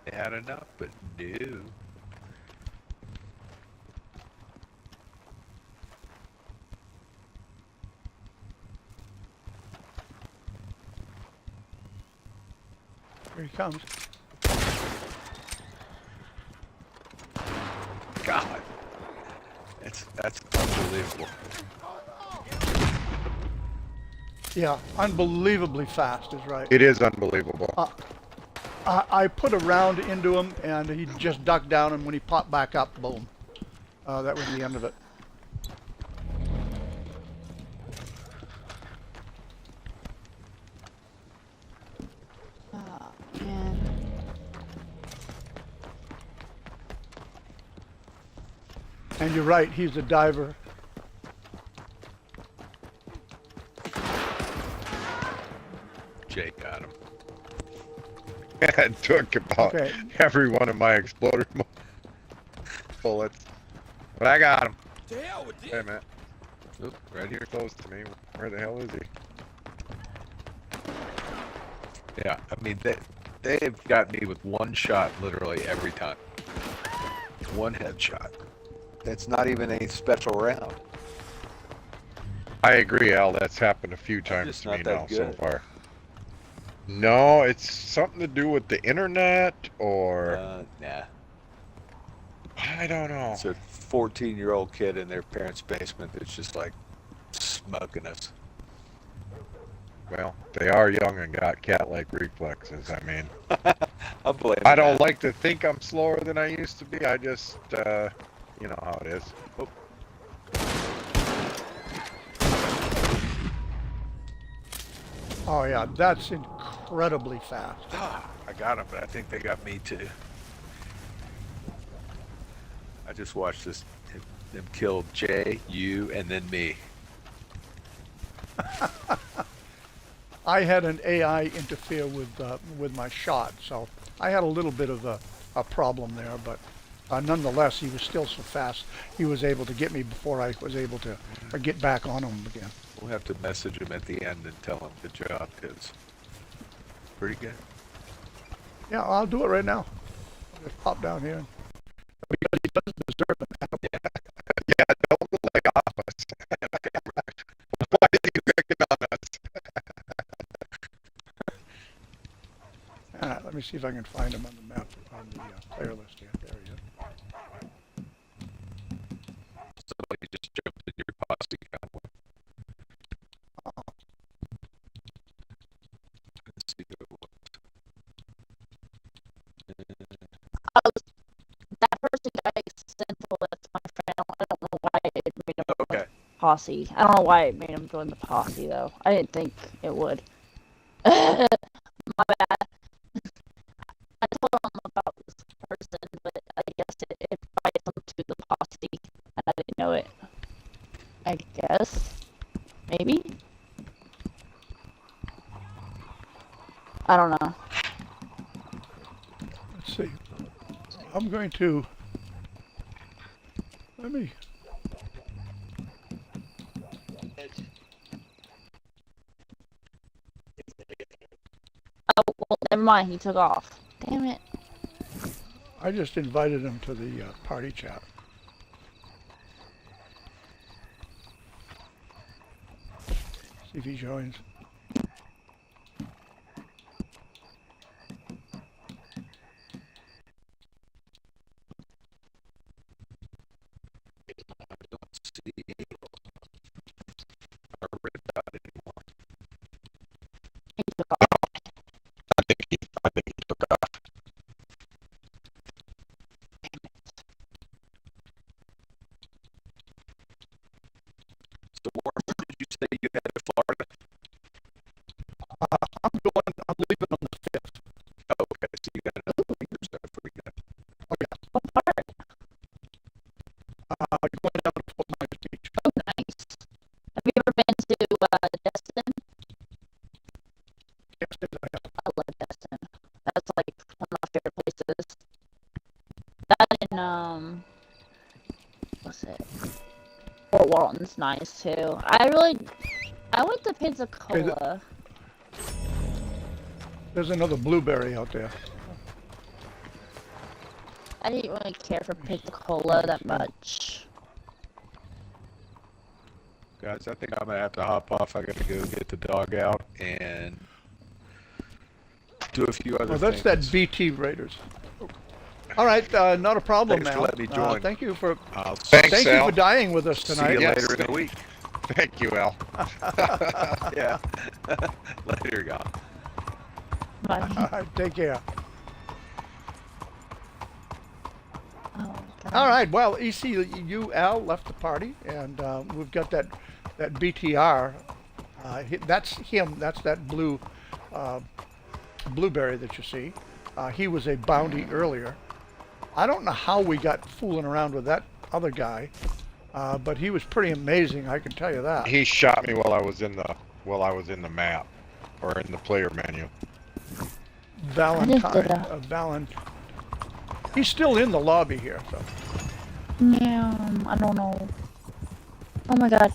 They had enough, but no. here he comes. God. That's unbelievable. Yeah, unbelievably fast is right. It is unbelievable. I put a round into him, and he just ducked down, and when he popped back up, boom. That was the end of it. Oh, man. And you're right, he's a diver. Jay got him. It took about Okay. every one of my exploder bullets. But I got him. To hell with Hey, man. Oop, right here. Close to me. Where the hell is he? Yeah, I mean, they've got me with one shot literally every time. One headshot. That's not even a special round. I agree, Al. That's happened a few times just to me not that now so good. far. No, it's something to do with the internet or Nah. I don't know. It's a 14-year-old kid in their parents' basement that's just like smoking us. Well, they are young and got cat-like reflexes. I mean, I blame I don't that. like to think I'm slower than I used to be. I just, you know how it is. Oh yeah, that's incredibly fast. I got him, but I think they got me too. I just watched them kill Jay, you, and then me. I had an AI interfere with my shot, so I had a little bit of a problem there, but nonetheless, he was still so fast. He was able to get me before I was able to get back on him again. We'll have to message him at the end and tell him good job, kids. Pretty good. Yeah, I'll do it right now. I'll just pop down here. Because he doesn't deserve it. Yeah, don't look like us. Why is he picking on us? All right, let me see if I can find him on the map on the player list here. There he is. Somebody just jumped in your posse convoy. Let's see who it was. That person got accidental. That's my friend. I don't know why it made him Okay. pop posse. I don't know why it made him join the posse though. I didn't think it would. My bad. I told him about this person, but I guess it invited him to the posse, and I didn't know it. I guess. Maybe? I don't know. Let's see. I'm going to... Let me... Oh, well, never mind. He took off. Damn it. I just invited him to the party chat. See if he joins. He took off. I think he took off. So where did you say you headed to Florida? I'm leaving on the 5th. Oh, okay, so you got another week or so before you go. What part? Going down to Fort Myers Beach. Oh, nice. Have you ever been to Destin? Yes, I have. I love Destin. That's like one of my favorite places. That and what's it? Fort Walton's nice too. I went to Pensacola. There's another blueberry out there. I didn't really care for Pensacola that much. Guys, I think I'm gonna have to hop off. I gotta go get the dog out and do a few other Well, things. that's that BT Raiders. All right, not a problem, Thanks for Al. letting me join. Thank you for Thanks, thank you Al. for dying with us See tonight. you Yes. later in the week. Thank you, Al. Yeah. Later, y'all. But, All right, take care. oh, God. All right, well, ECU Al left the party, and we've got that BTR. That's him. That's that blueberry that you see. He was a bounty earlier. I don't know how we got fooling around with that other guy, but he was pretty amazing. I can tell you that. He shot me while I was in the map or in the player menu. Valentine. He's still in the lobby here, so. I don't know. Oh my God.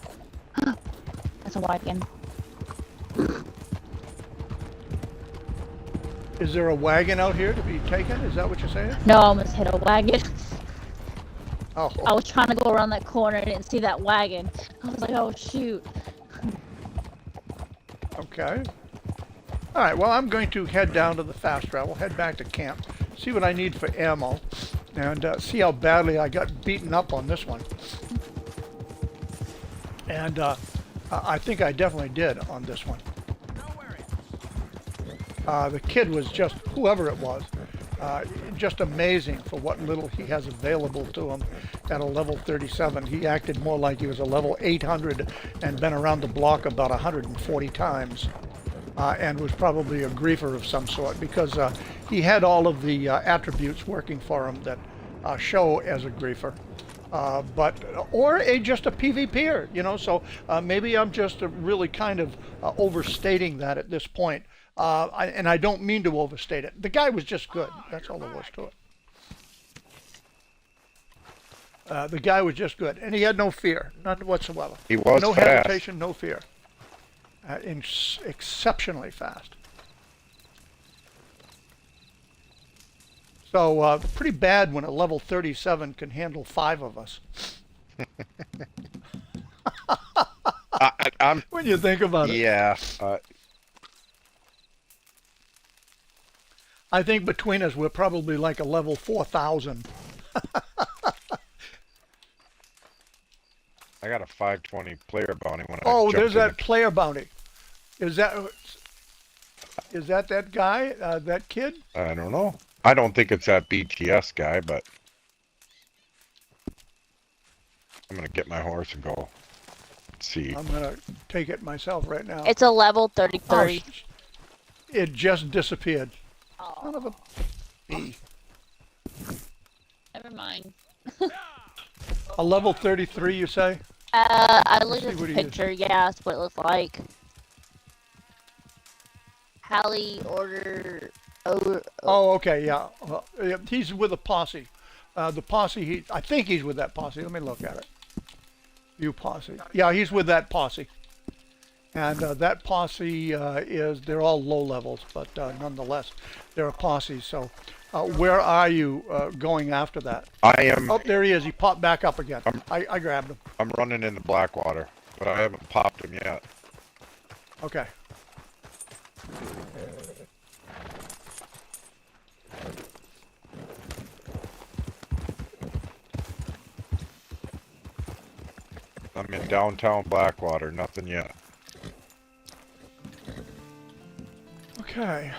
That's a wagon. Is there a wagon out here to be taken? Is that what you're saying? No, I almost hit a wagon. Oh, I was trying to go around that corner. I didn't see that wagon. I was like, oh shoot. okay. All right, well, I'm going to head down to the fast travel, head back to camp, see what I need for ammo, and see how badly I got beaten up on this one. And I think I definitely did on this one. The kid was just, whoever it was, just amazing for what little he has available to him at a level 37. He acted more like he was a level 800 and been around the block about 140 times. And was probably a griefer of some sort because he had all of the attributes working for him that show as a griefer. Or just a PvPer, you know, so maybe I'm just really kind of overstating that at this point. And I don't mean to overstate it. The guy was just good. That's all there was to it. The guy was just good. And he had no fear, none whatsoever. He was no fast. hesitation, no fear. Exceptionally fast. So pretty bad when a level 37 can handle 5 of us. I'm When you think about it. yeah. I think between us we're probably like a level 4,000. I got a 520 player bounty when I Oh, jumped there's in that player bounty. Is that that guy, that kid? I don't know. I don't think it's that BTS guy, but I'm gonna get my horse and go. see. I'm gonna take it myself right now. It's a level Oh, 33. it just disappeared. Oh, Son of a bee. never mind. A level 33, you say? I looked see at the what he is. picture. Yeah, that's what it looks like. Hallie order over. Oh, okay, yeah. Yeah, he's with a posse. The posse, I think he's with that posse. Let me look at it. View posse. Yeah, he's with that posse. And that posse they're all low levels, but nonetheless, they're a posse. So where are you going after that? I am. Oh, there he is. He popped back up again. I grabbed him. I'm running into Blackwater, but I haven't popped him yet. Okay. I'm in downtown Blackwater, nothing yet. Okay.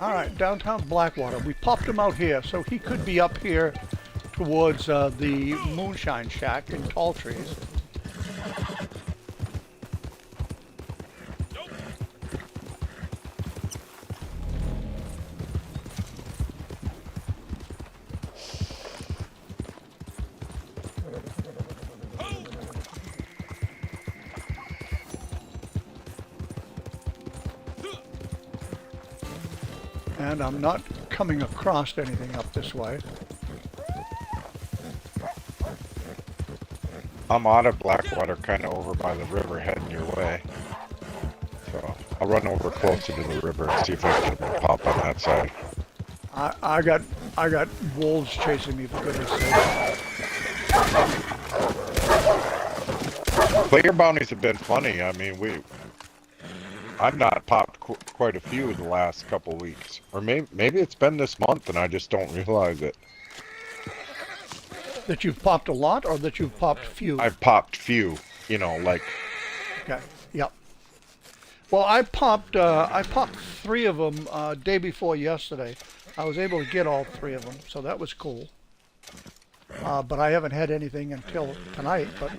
All right, downtown Blackwater. We popped him out here, so he could be up here towards the Moonshine Shack in Tall Trees. And I'm not coming across anything up this way. I'm out of Blackwater, kind of over by the river, heading your way. So I'll run over closer to the river and see if I can pop on that side. I got wolves chasing me, for goodness sake. Player bounties have been funny. I mean, I've not popped quite a few in the last couple weeks, or maybe it's been this month and I just don't realize it. That you've popped a lot, or that you've popped few? I've popped few, you know, like. Okay. Yep. Well, I popped 3 of them day before yesterday. I was able to get all 3 of them, so that was cool. But I haven't had anything until tonight. But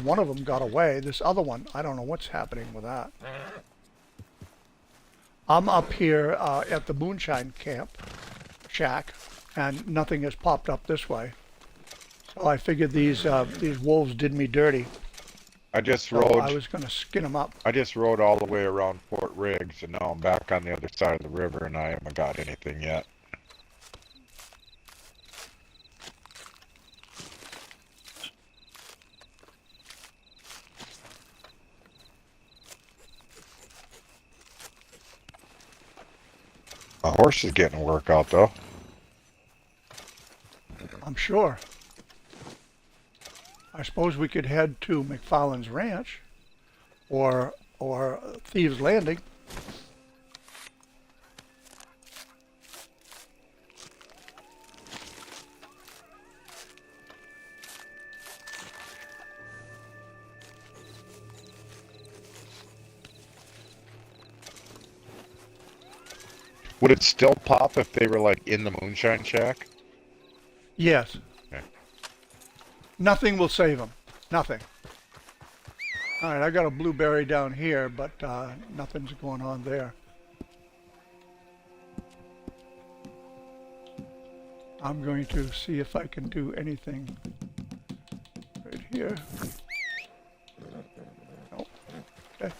one of them got away. This other one, I don't know what's happening with that. I'm up here at the Moonshine Shack, and nothing has popped up this way. So I figured these wolves did me dirty. I just So rode. I was going to skin them up. I just rode all the way around Fort Riggs, and now I'm back on the other side of the river, and I haven't got anything yet. My horse is getting a workout, though. I'm sure. I suppose we could head to McFarland's Ranch or Thieves Landing. Would it still pop if they were like in the Moonshine Shack? Yes. Okay. Nothing will save them. Nothing. All right, I got a blueberry down here, but nothing's going on there. I'm going to see if I can do anything right here. Oh, okay.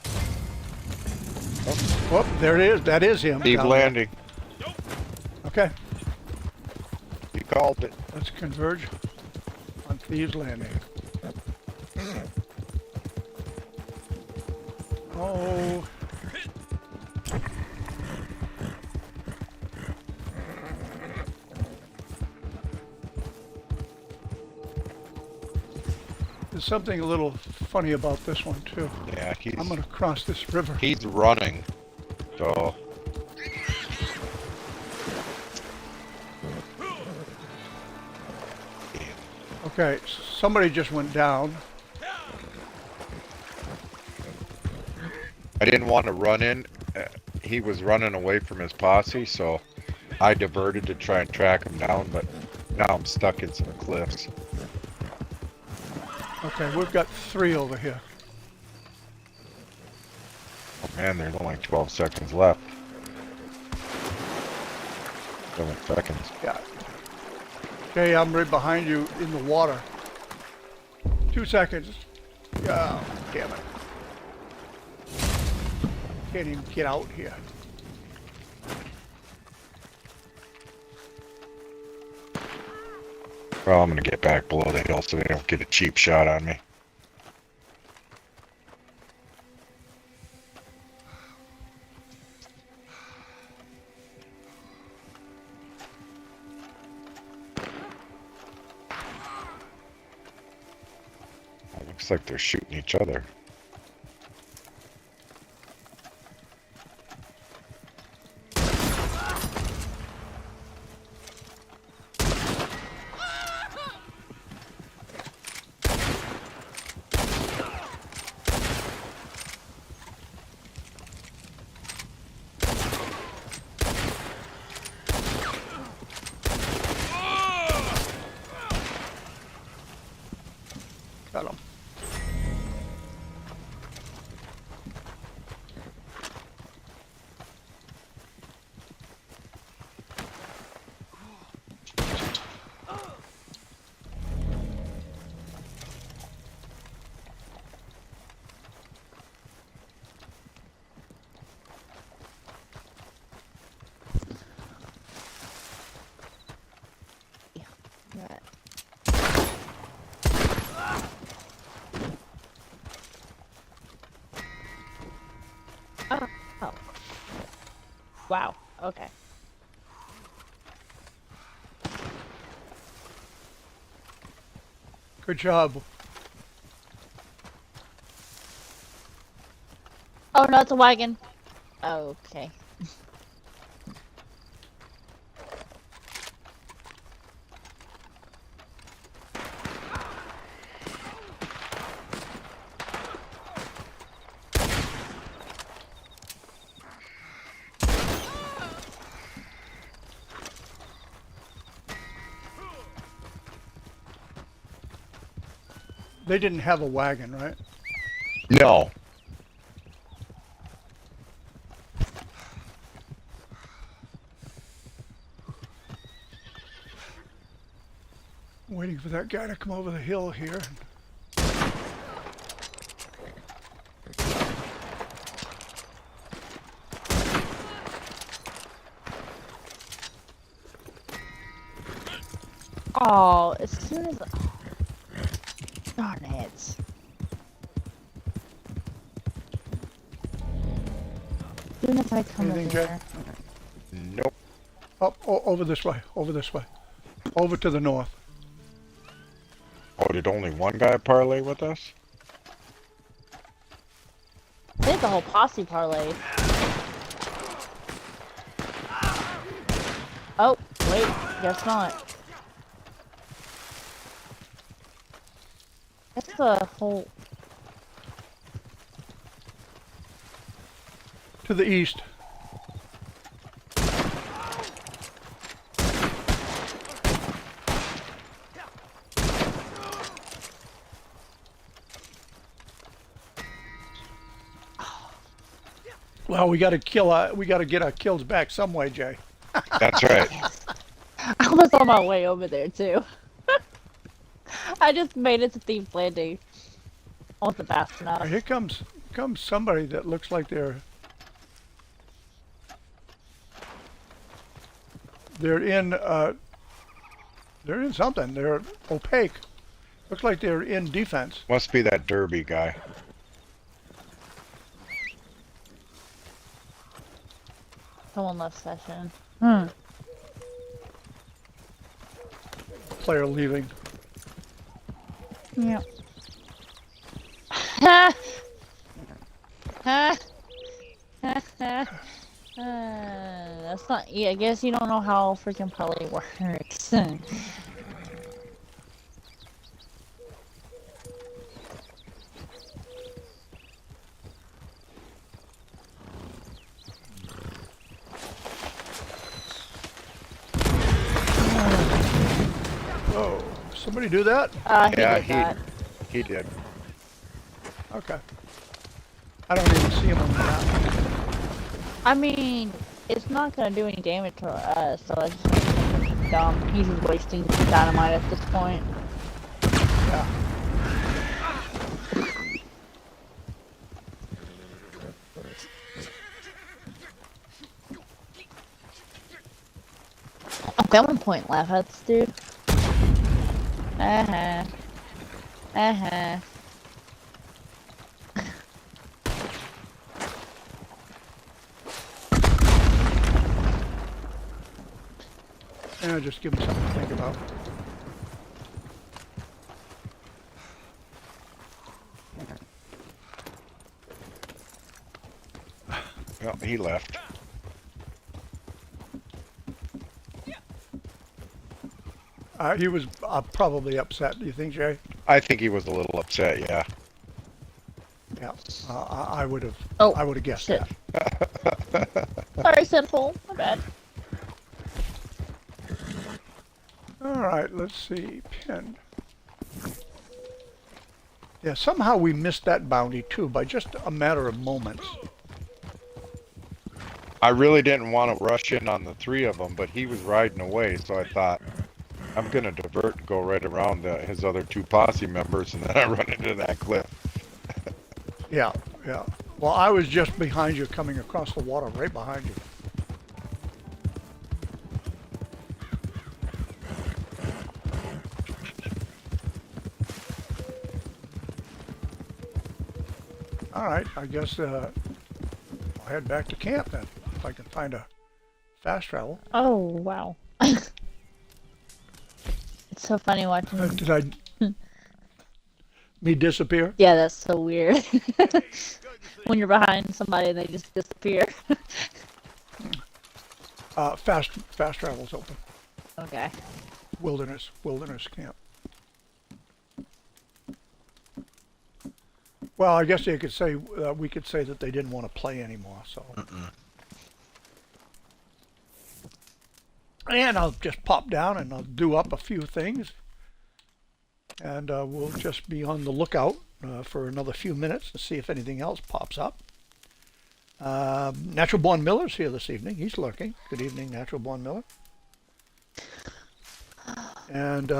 Oh, there it is. That is him. Thieves down there. Landing. Okay, You called it. let's converge on Thieves Landing. Oh. There's something a little funny about this one too. Yeah, I'm gonna cross this river. he's running. So Okay, somebody just went down. I didn't want to run in. He was running away from his posse, so I diverted to try and track him down, but now I'm stuck in some cliffs. Okay, we've got 3 over here. Man, there's only 12 seconds left. 7 seconds. Yeah. Okay, I'm right behind you in the water. 2 seconds. Oh, damn it. Can't even get out here. Well, I'm gonna get back below the hill so they don't get a cheap shot on me. It looks like they're shooting each other. Got him. Right. Oh. Oh. Wow. Okay. Good job. Oh no, it's a wagon. Okay. They didn't have a wagon, right? No. Waiting for that guy to come over the hill here. Oh, as soon as darn it. As soon as I come Anything, over Jay? there. Nope. Up, over this way, over this way. Over to the north. Oh, did only one guy parlay with us? I think the whole posse parlay. Oh, wait, guess not. That's the whole. To the east. Well, we got to kill. We got to get our kills back some way, Jay. That's right. I was on my way over there too. I just made it to Thieves Landing. I wasn't fast enough. Here comes somebody that looks like they're in something. They're opaque. Looks like they're in defense. Must be that Derby guy. Someone left session. Player leaving. Yep. Ha! Ha! That's not. Yeah, I guess you don't know how freaking parlay works. Oh, somebody do that? He Yeah, did that. He did. Okay. I don't even see him on the map. I mean, it's not gonna do any damage to us, so I just think it's dumb. He's just wasting dynamite at this point. Yeah. Okay, I'm on point left huts, dude. Uh-huh. Uh-huh. Yeah, just give him something to think about. Well, he left. He was probably upset. Do you think, Jay? I think he was a little upset, yeah. Yeah. I would have. Oh, I would have guessed shit. that. Sorry, Sinful. My bad. All right. Let's see. Pinned. Yeah. Somehow we missed that bounty too by just a matter of moments. I really didn't want to rush in on the three of them, but he was riding away, so I thought, I'm going to divert and go right around his other two posse members, and then I run into that cliff. Yeah. Yeah. Well, I was just behind you, coming across the water, right behind you. All right. I guess I'll head back to camp then, if I can find a fast travel. Oh, wow. It's so funny watching. Did I me disappear? Yeah, that's so weird. When you're behind somebody, they just disappear. Fast travel's open. Okay. Wilderness camp. Well, I guess you could say we could say that they didn't want to play anymore. So. And I'll just pop down and I'll do up a few things. And we'll just be on the lookout for another few minutes to see if anything else pops up. Natural Born Miller's here this evening. He's lurking. Good evening, Natural Born Miller. And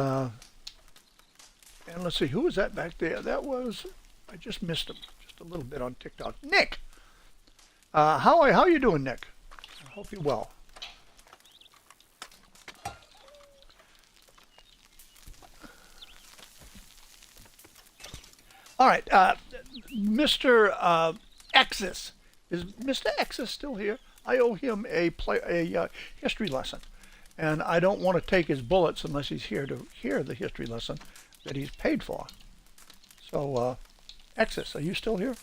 let's see, who was that back there? That was, I just missed him just a little bit on TikTok. Nick! How you doing, Nick? I hope you're well. All right, Mr. Exis. Is Mr. Exis still here? I owe him a history lesson, and I don't want to take his bullets unless he's here to hear the history lesson that he's paid for. So, Exis, are you still here?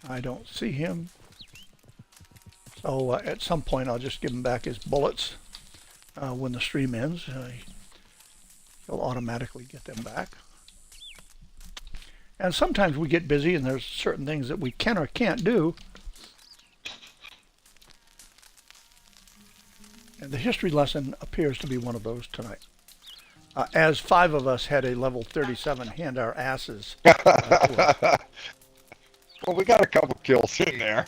I don't see him. So at some point I'll just give him back his bullets when the stream ends. He'll automatically get them back. And sometimes we get busy and there's certain things that we can or can't do. And the history lesson appears to be one of those tonight. As 5 of us had a level 37 hand our asses. Well, we got a couple kills in there.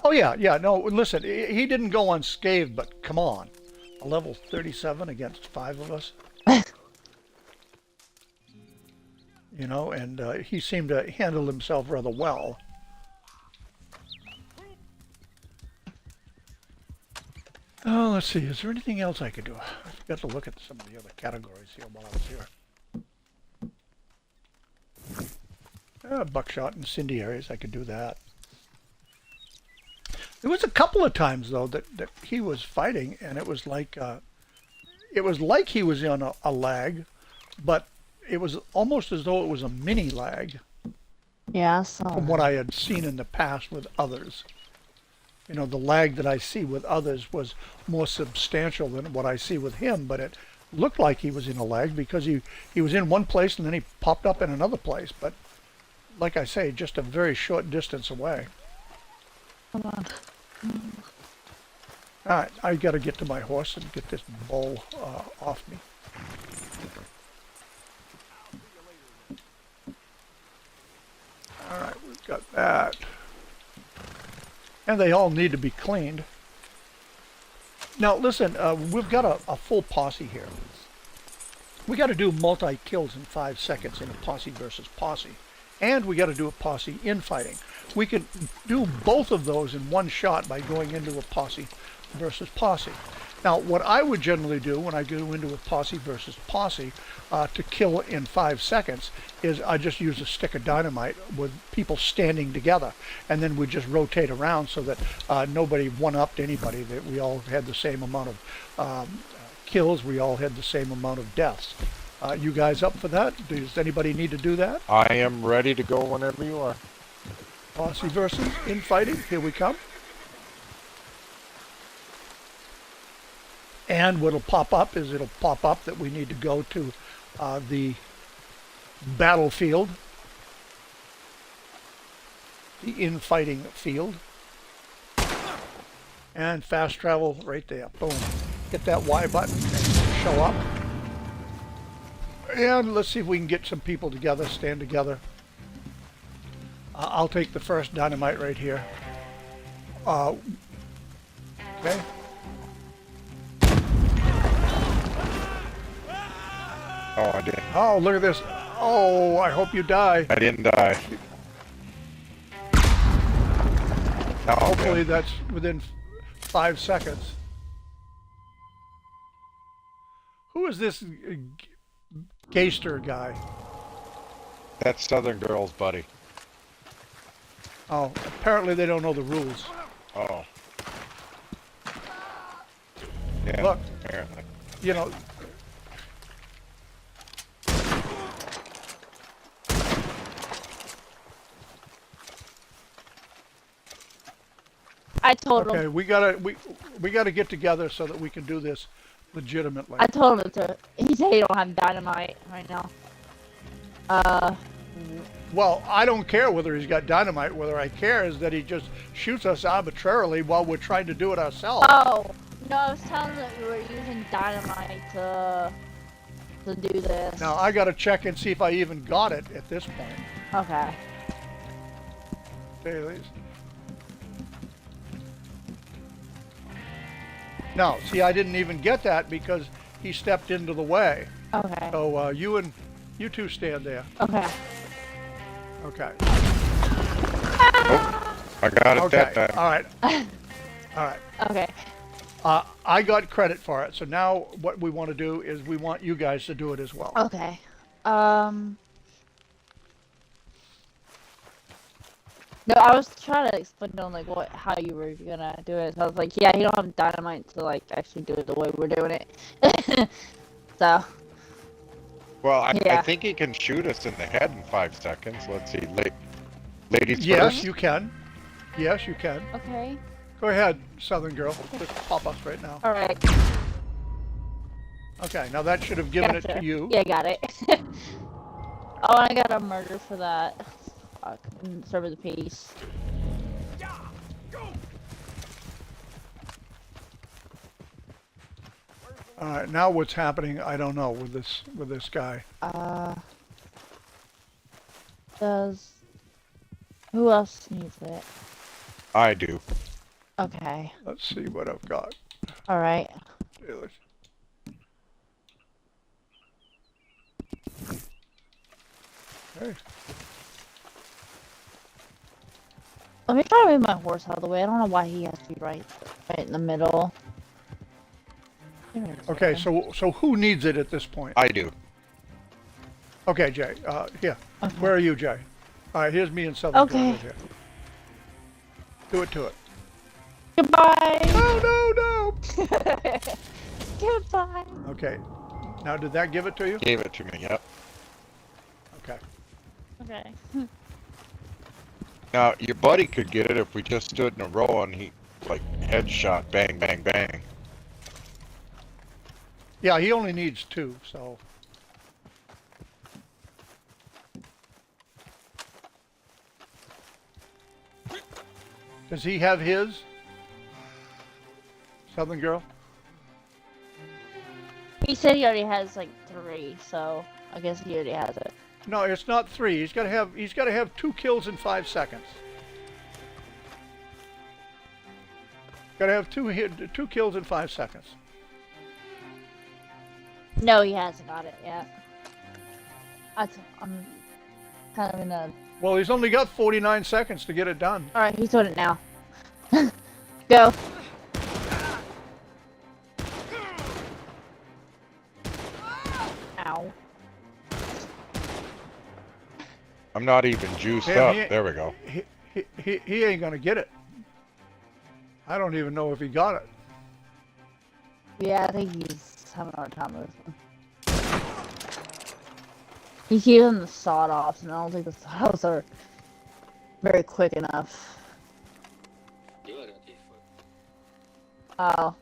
Oh yeah, no, listen, he didn't go unscathed, but come on. A level 37 against 5 of us. You know, and he seemed to handle himself rather well. Oh, let's see, is there anything else I could do? I forgot to look at some of the other categories here while I was here. Buckshot and incendiaries, I could do that. There was a couple of times though that he was fighting, and it was like he was on a lag, but it was almost as though it was a mini lag. Yeah, so From what I had seen in the past with others. You know, the lag that I see with others was more substantial than what I see with him, but it looked like he was in a lag because he was in one place and then he popped up in another place, but like I say, just a very short distance away. Hold on. All right, I got to get to my horse and get this bull off me. All right, we've got that. And they all need to be cleaned. Now, listen, we've got a full posse here. We got to do multi-kills in 5 seconds in a posse versus posse. And we got to do a posse infighting. We can do both of those in one shot by going into a posse versus posse. Now, what I would generally do when I go into a posse versus posse to kill in 5 seconds is I just use a stick of dynamite with people standing together, and then we just rotate around so that nobody one-upped anybody, that we all had the same amount of kills, we all had the same amount of deaths. You guys up for that? Does anybody need to do that? I am ready to go whenever you are. Posse versus infighting, here we come. And what'll pop up is it'll pop up that we need to go to the battlefield, the infighting field, and fast travel right there. Boom. Hit that Y button and show up. And let's see if we can get some people together, stand together. I'll take the first dynamite right here. Okay. Oh, I did. Oh, look at this. Oh, I hope you die. I didn't die. No, Hopefully that's within 5 seconds. Who is this Gayster guy? that's Southern Girl's buddy. Oh, apparently they don't know the rules. Oh. Yeah, Look. apparently. You know, I told okay, him. we gotta get together so that we can do this legitimately. I told him to. He said he don't have dynamite right now. Well, I don't care whether he's got dynamite. Whether I care is that he just shoots us arbitrarily while we're trying to do it ourselves. Oh no! I was telling him that we were using dynamite to do this. Now I gotta check and see if I even got it at this point. Okay. Okay, ladies. No, see, I didn't even get that because he stepped into the way. Okay. So you two stand there. Okay. Okay. Oh, I got it that Okay. time. All right. All right. Okay. I got credit for it. So now what we want to do is we want you guys to do it as well. Okay. No, I was trying to explain to him like how you were gonna do it. So I was like, yeah, he don't have dynamite to like actually do it the way we're doing it. So. Well, I Yeah. think he can shoot us in the head in 5 seconds. Let's see. Ladies Yes, first. you can. Yes, you can. Okay. Go ahead, Southern Girl. Just pop us right now. All right. Okay, now that should have given it Gotcha. to you. Yeah, got it. Oh, I got a murder for that. Fuck. Serve of the peace. All right, now what's happening? I don't know with this guy. Who else needs it? I do. Okay. Let's see what I've got. All right. Okay, let's- Okay. Let me try to move my horse out of the way. I don't know why he has to be right in the middle. There it is. Okay, so who needs it at this point? I do. Okay, Jay. Here. Okay. Where are you, Jay? All right, here's me and Southern Girl Okay. right here. Do it to it. Goodbye. No. Goodbye. Okay. Now, did that give it to you? Gave it to me, yep. Okay. Okay. Now, your buddy could get it if we just stood in a row and he, like, headshot, bang, bang, bang. Yeah, he only needs 2, so. Does he have his? Southern Girl? He said he already has like 3, so I guess he already has it. No, it's not 3. He's got to have 2 kills in 5 seconds. Got to have 2 kills in 5 seconds. No, he hasn't got it yet. I'm kind of in a... Well, he's only got 49 seconds to get it done. Alright, he's doing it now. Go. Ow. I'm not even juiced Damn, up. he ain't- There we go. He ain't gonna get it. I don't even know if he got it. Yeah, I think he's having a hard time with this one. He's using the sawed-offs, and I don't think the sawed-offs are very quick enough. Oh.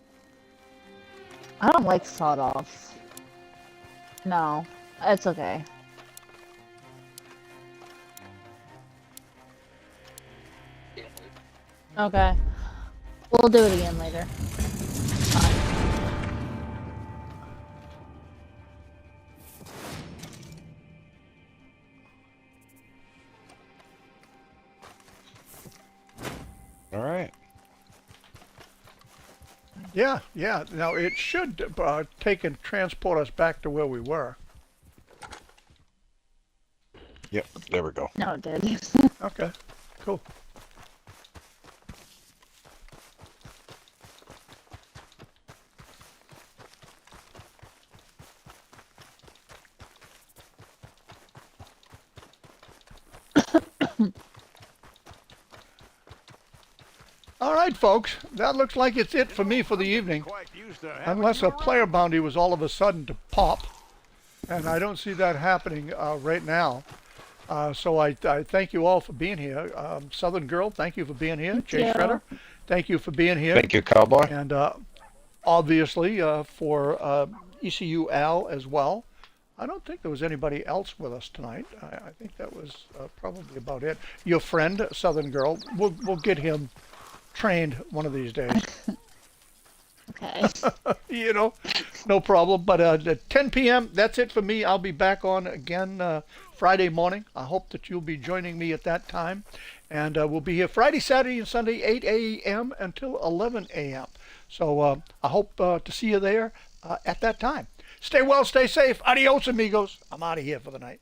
I don't like sawed-offs. No, it's okay. Okay. We'll do it again later. All right. Yeah, yeah. Now it should take and transport us back to where we were. Yep. There we go. No, it did. Okay, cool. All right, folks. That looks like it's it for me for the evening. Quite used to having Unless you a player bounty was all of a sudden to pop. And I don't see that happening right now. So I thank you all for being here. Southern Girl, thank you for being here. Jay you. Shredder, thank you for being here. Thank you, Cowboy. And obviously for ECU Al as well. I don't think there was anybody else with us tonight. I think that was probably about it. Your friend, Southern Girl, we'll get him trained one of these days. Okay. You know, no problem. But at 10 p.m., that's it for me. I'll be back on again Friday morning. I hope that you'll be joining me at that time. And we'll be here Friday, Saturday, and Sunday, 8 a.m. until 11 a.m. So I hope to see you there at that time. Stay well, stay safe. Adios, amigos. I'm out of here for the night.